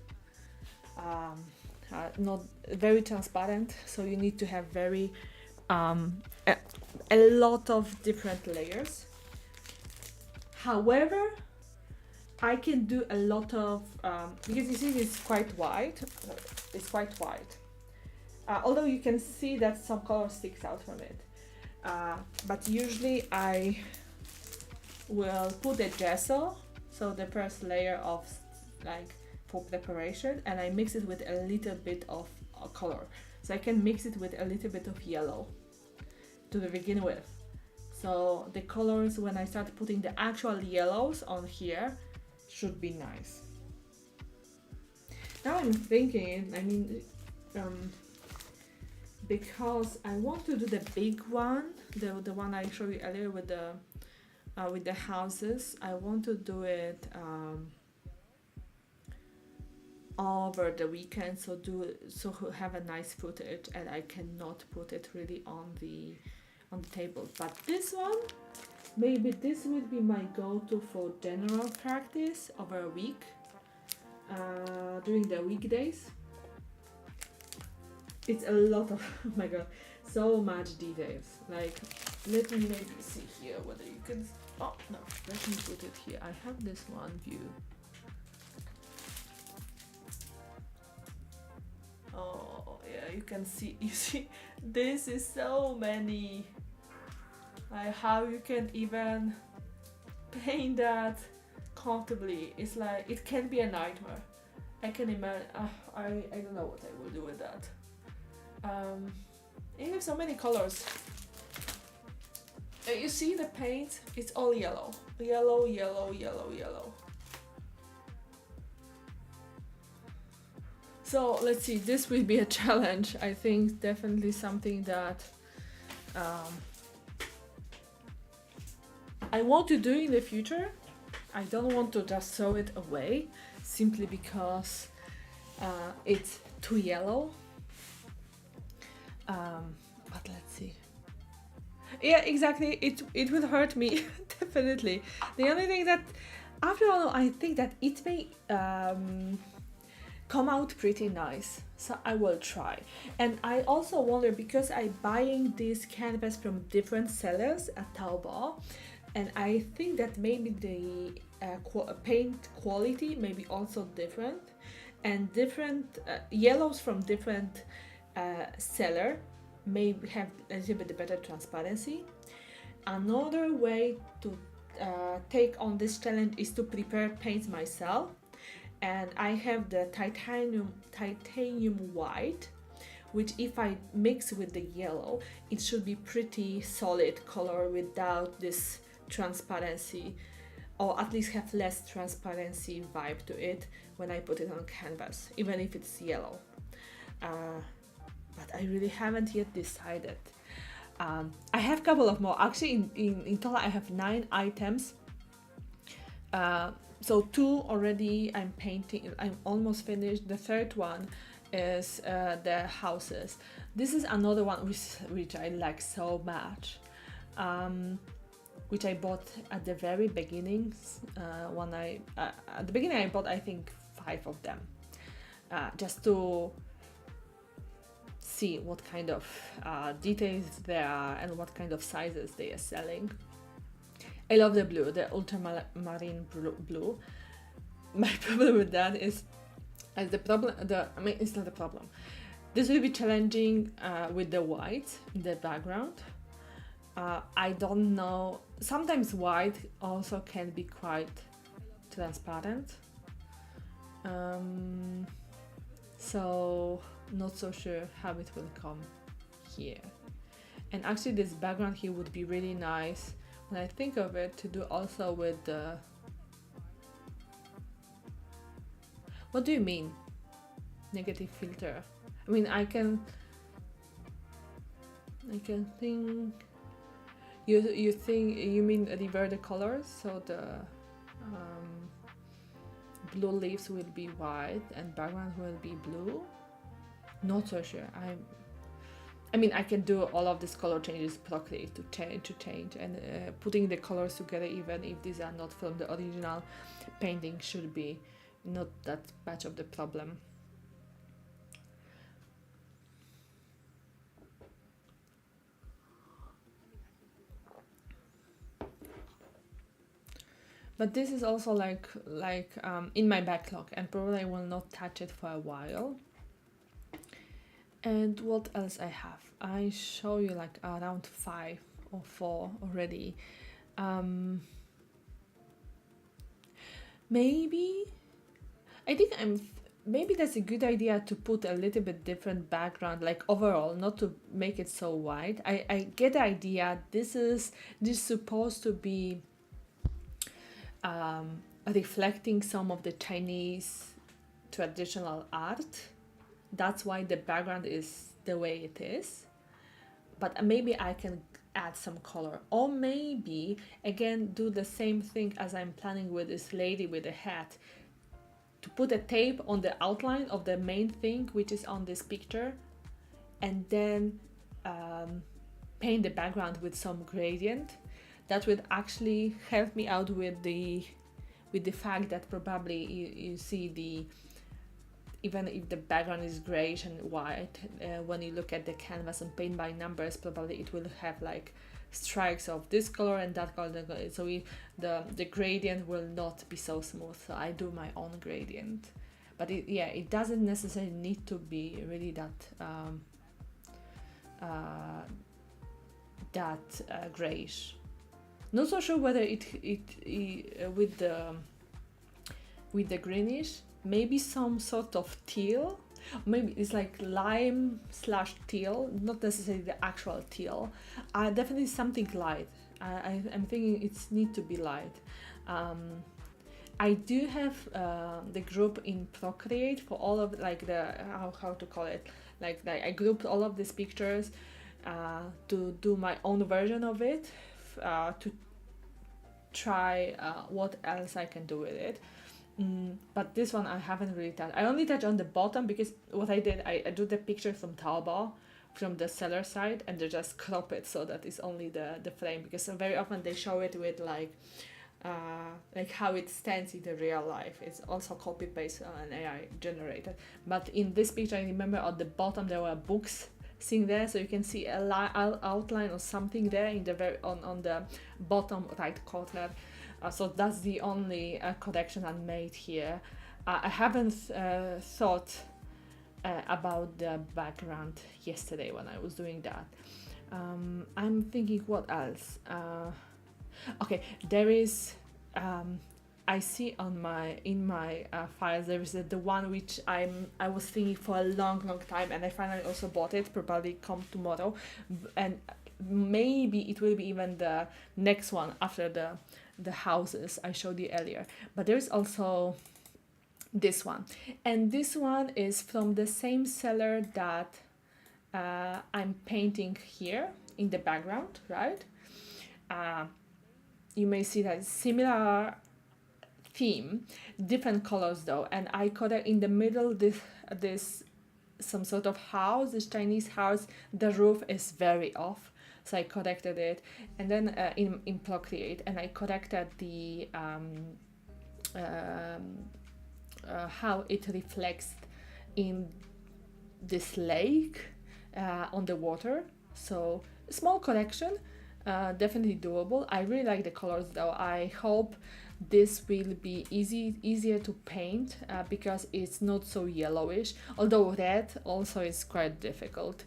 Not very transparent, so you need to have very, a lot of different layers. However, I can do a lot of, because you see it's quite white, although you can see that some color sticks out from it. But usually I will put a gesso, so the first layer of for preparation, and I mix it with a little bit of color. So I can mix it with a little bit of yellow to begin with. So the colors, when I start putting the actual yellows on here, should be nice. Now I'm thinking, because I want to do the big one, the one I showed you earlier with the houses. I want to do it over the weekend, so have a nice footage, and I cannot put it really on the table. But this one, maybe this would be my go-to for general practice over a week, during the weekdays. It's a lot of, oh my god, so much details. Like, let me maybe see here whether you can, oh no, let me put it here. I have this one view. Oh yeah, you can see, this is so many. Like how you can even paint that comfortably. It's like, it can be a nightmare. I can imagine, I don't know what I will do with that. You have so many colors. You see the paint, it's all yellow. Yellow, yellow, yellow, yellow. So let's see, this will be a challenge. I think definitely something that I want to do in the future. I don't want to just throw it away simply because it's too yellow. But let's see. Yeah, exactly. It will hurt me definitely. The only thing that, after all, I think that it may come out pretty nice, so I will try. And I also wonder, because I'm buying this canvas from different sellers at Taobao, and I think that maybe the paint quality may be also different, and different yellows from different seller may have a little bit better transparency. Another way to take on this challenge is to prepare paints myself, and I have the titanium white, which if I mix with the yellow, it should be pretty solid color without this transparency, or at least have less transparency vibe to it when I put it on canvas, even if it's yellow. But I really haven't yet decided. I have a couple of more. Actually, in total, I have 9 items. So 2 already I'm painting. I'm almost finished. The third one is the houses. This is another one which I like so much. Which I bought at the very beginning. At the beginning I bought, I think, 5 of them, just to see what kind of details there are and what kind of sizes they are selling. I love the blue, the ultramarine blue. My problem with that is, it's not a problem. This will be challenging with the white in the background. I don't know. Sometimes white also can be quite transparent. So not so sure how it will come here. And actually this background here would be really nice, when I think of it, to do also with the... What do you mean? Negative filter. I mean, I can think... You think you mean revert the colors, so the blue leaves will be white and background will be blue? Not so sure. I mean, I can do all of these color changes properly to change, and putting the colors together, even if these are not from the original painting, should be not that much of the problem. But this is also like in my backlog, and probably I will not touch it for a while. And what else I have? I show you like around 5 or 4 already. Maybe I think maybe that's a good idea to put a little bit different background, like overall, not to make it so white. I get the idea. This is supposed to be reflecting some of the Chinese traditional art. That's why the background is the way it is. But maybe I can add some color, or maybe again do the same thing as I'm planning with this lady with a hat, to put a tape on the outline of the main thing which is on this picture, and then paint the background with some gradient. That would actually help me out with the fact that probably you see even if the background is grayish and white, when you look at the canvas and paint by numbers, probably it will have like strikes of this color and that color. So the gradient will not be so smooth. So I do my own gradient, but it doesn't necessarily need to be really that grayish. Not so sure whether it with the greenish, maybe some sort of teal. Maybe it's like lime / teal, not necessarily the actual teal. Definitely something light. I'm thinking it's need to be light. I do have the group in Procreate for all of like the how to call it, like I grouped all of these pictures to do my own version of it, to try what else I can do with it. But this one I haven't really touched. I only touch on the bottom because what I did, I do the picture from Taobao, from the seller side, and they just crop it so that it's only the frame, because very often they show it with like how it stands in the real life. It's also copy paste and AI generated. But in this picture, I remember at the bottom there were books sitting there, so you can see a outline or something there in the very on the bottom right corner. So that's the only correction I made here. I haven't thought about the background yesterday when I was doing that. I'm thinking what else. Okay, there is. I see on in my files there is the one which I was thinking for a long time, and I finally also bought it. Probably come tomorrow, and maybe it will be even the next one after the houses I showed you earlier. But there's also this one, and this one is from the same seller that I'm painting here in the background, right? You may see that similar theme, different colors though, and I correct in the middle this some sort of house, this Chinese house. The roof is very off, so I corrected it, and then in Procreate, and I corrected the how it reflects in this lake on the water. So small correction, definitely doable. I really like the colors though. I hope this will be easier to paint because it's not so yellowish, although red also is quite difficult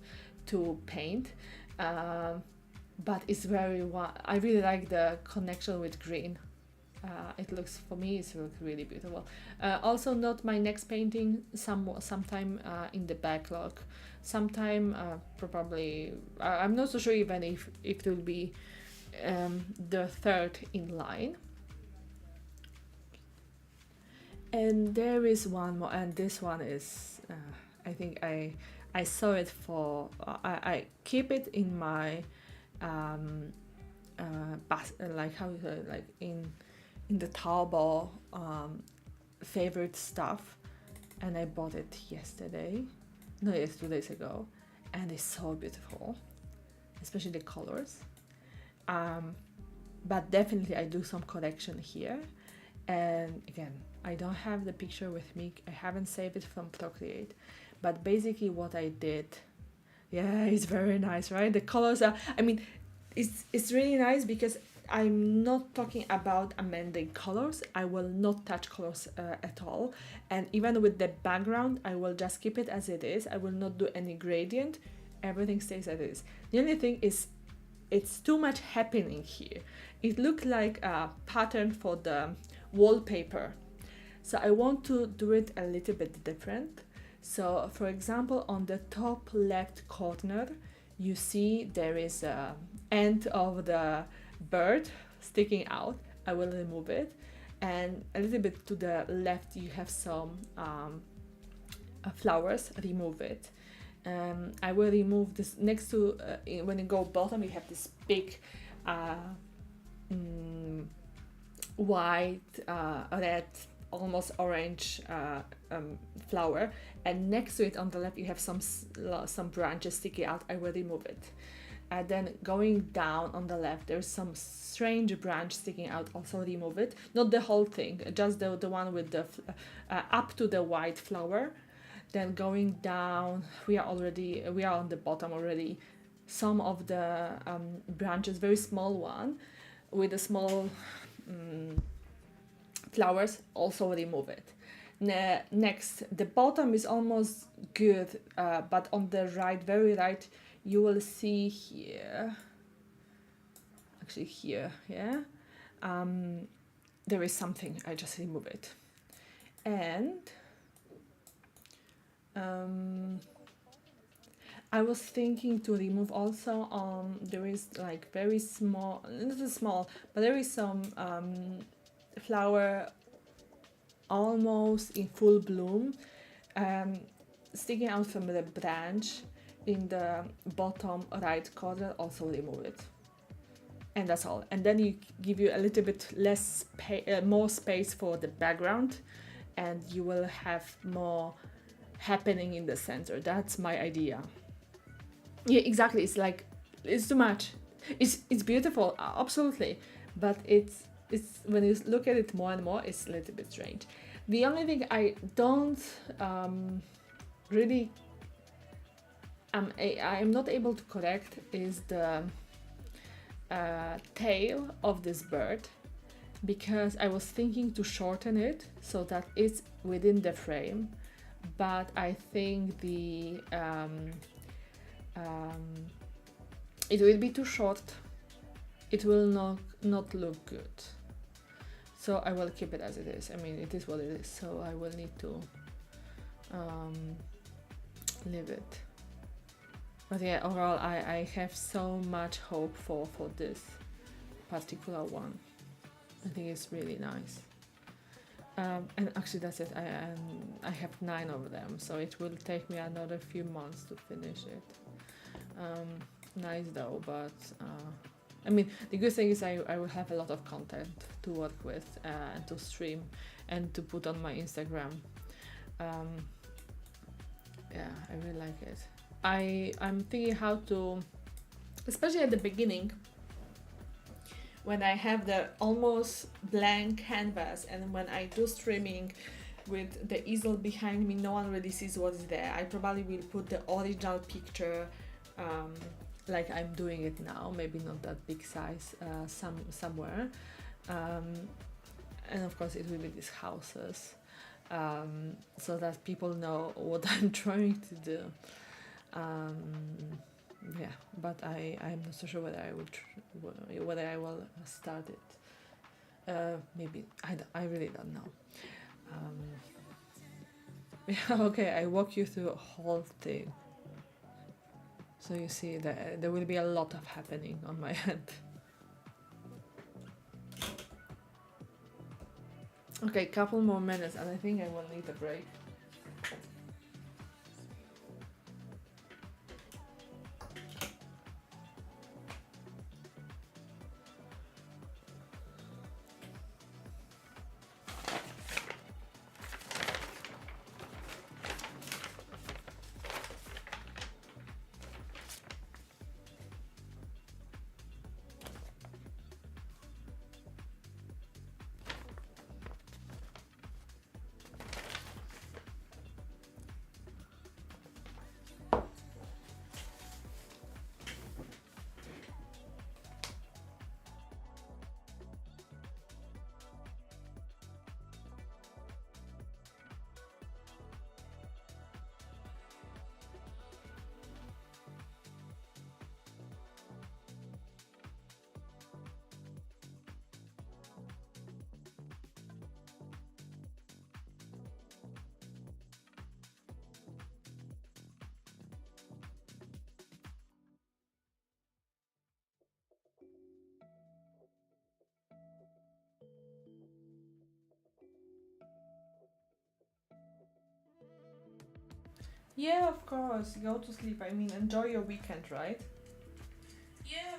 to paint, but it's I really like the connection with green. It looks, for me, it looks really beautiful. Also not my next painting, sometime in the backlog, sometime probably, I'm not so sure even if it will be the third in line. And there is one more, and this one is I think I saw it for I keep it in my like how is it, like in the Taobao favorite stuff, and I bought it yesterday, no, it's 2 days ago, and it's so beautiful, especially the colors. But definitely I do some correction here, and again, I don't have the picture with me, I haven't saved it from Procreate, but basically what I did, yeah, it's very nice, right? The colors are, I mean, it's really nice because I'm not talking about amending colors. I will not touch colors at all. And even with the background, I will just keep it as it is. I will not do any gradient. Everything stays as it is. The only thing is, it's too much happening here. It looked like a pattern for the wallpaper. So I want to do it a little bit different. So for example, on the top left corner, you see there is a end of the bird sticking out. I will remove it, and a little bit to the left you have some flowers. Remove it. I will remove this next to when you go bottom you have this big white, red, almost orange flower, and next to it on the left you have some branches sticking out. I will remove it. And then going down on the left there's some strange branch sticking out, also remove it. Not the whole thing, just the one with the up to the white flower. Then going down, we are on the bottom already. Some of the branches, very small one with the small flowers, also remove it. Next, the bottom is almost good, but on the right, very right, you will see here, actually here, yeah, there is something. I just remove it. And I was thinking to remove also, there is like very small, not small, but there is some flower almost in full bloom, um, sticking out from the branch in the bottom right corner. Also remove it, and that's all. And then you give you a little bit more space for the background, and you will have more happening in the center. That's my idea. Yeah, exactly. It's like, it's too much. It's beautiful, absolutely, but it's when you look at it more and more, it's a little bit strange. The only thing I don't really I'm not able to correct is the tail of this bird, because I was thinking to shorten it so that it's within the frame, but I think it will be too short. It will not look good. So I will keep it as it is. I mean, it is what it is. So I will need to leave it. But yeah, overall, I have so much hope for this particular one. I think it's really nice. And actually that's it. I have 9 of them, so it will take me another few months to finish it. Nice though, but I mean, the good thing is I will have a lot of content to work with and to stream and to put on my Instagram. Yeah, I really like it. I'm thinking how to, especially at the beginning, when I have the almost blank canvas, and when I do streaming with the easel behind me, no one really sees what is there. I probably will put the original picture like I'm doing it now, maybe not that big size, somewhere. And of course it will be these houses, so that people know what I'm trying to do. Yeah, but I'm not so sure whether I will start it. Maybe I really don't know. Yeah, okay, I walk you through the whole thing, so you see that there will be a lot of happening on my end. Okay, couple more minutes, and I think I will need a break. Yeah, of course. Go to sleep. I mean, enjoy your weekend, right? Yeah.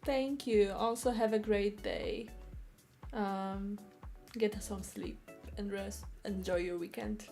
Thank you. Also, have a great day. Um, get some sleep and rest. Enjoy your weekend.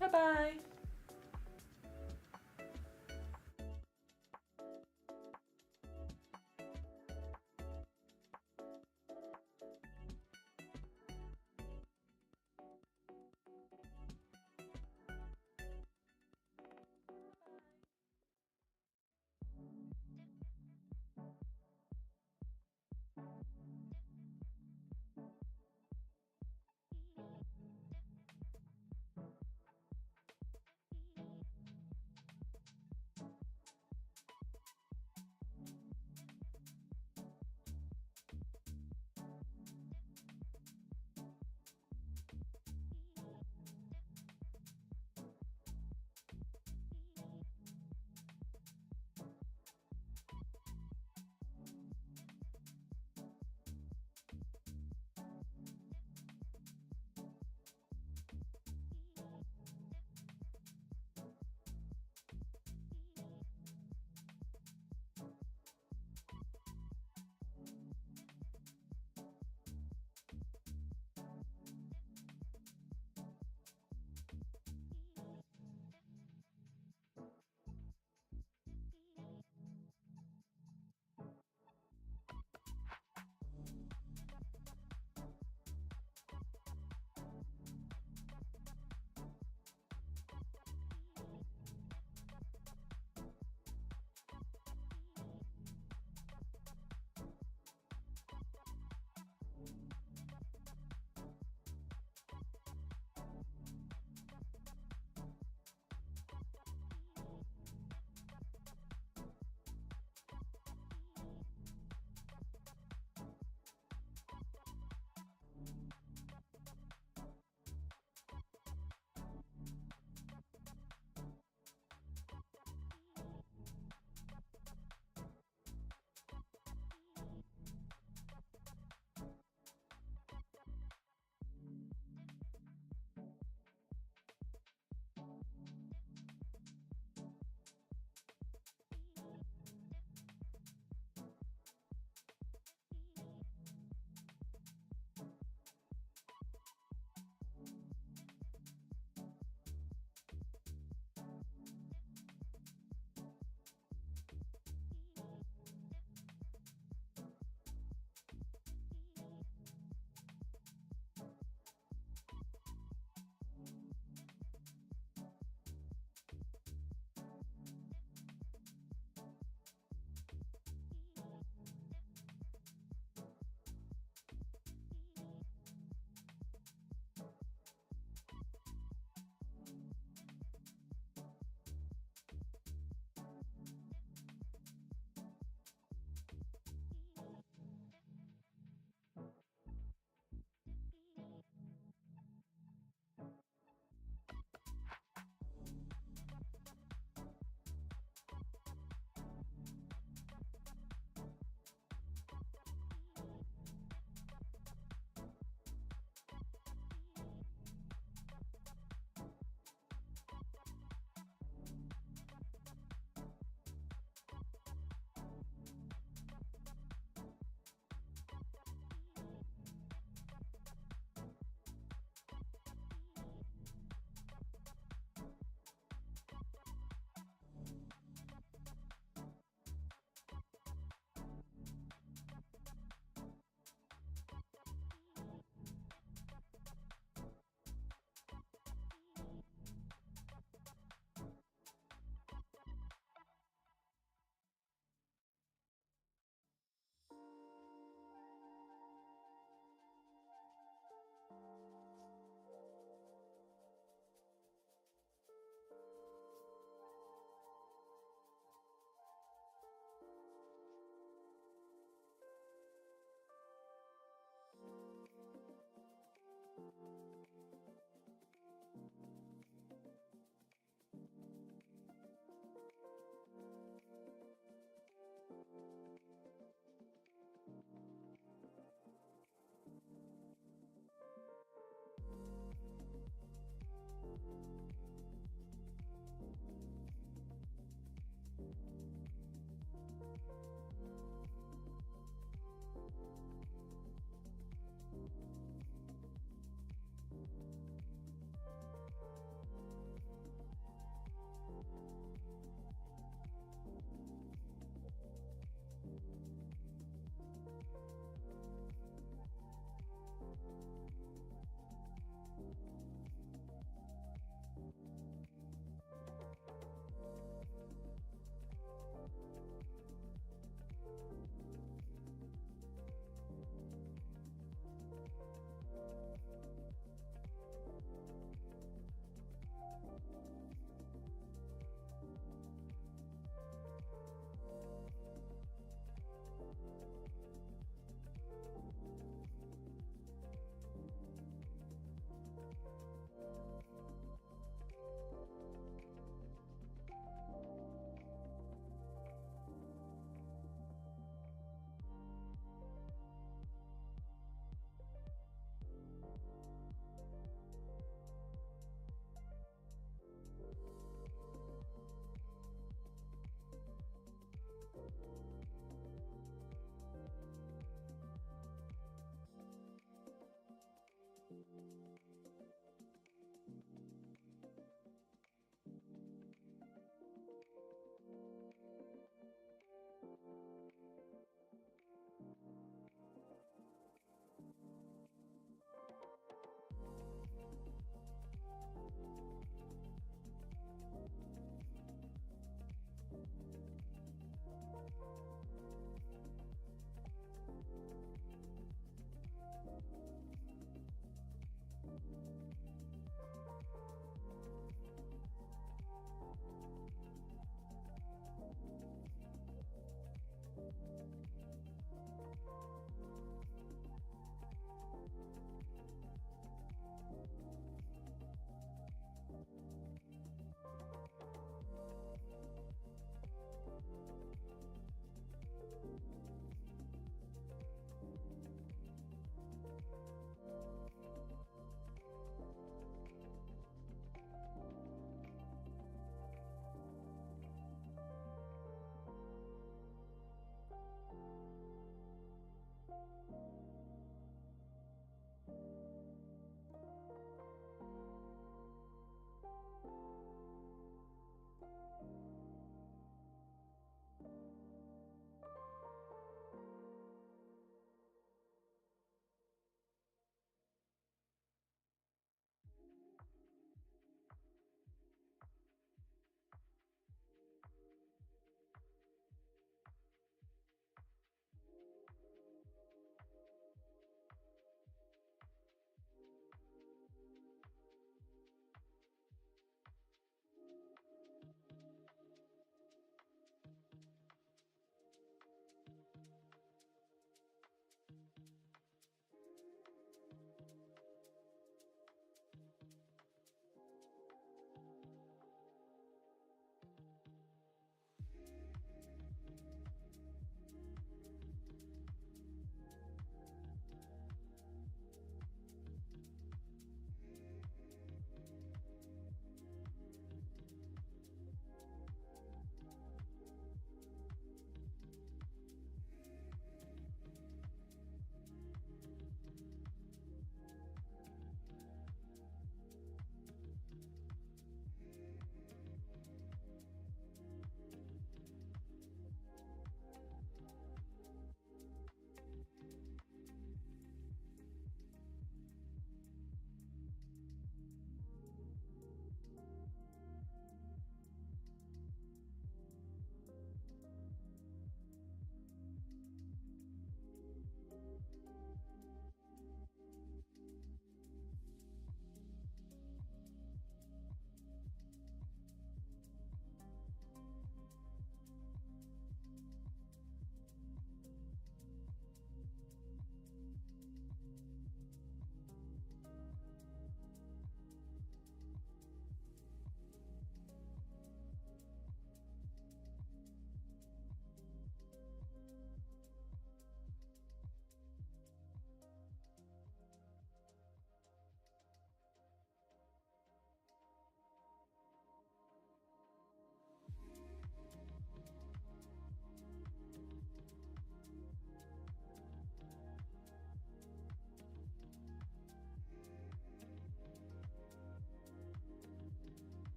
Bye bye.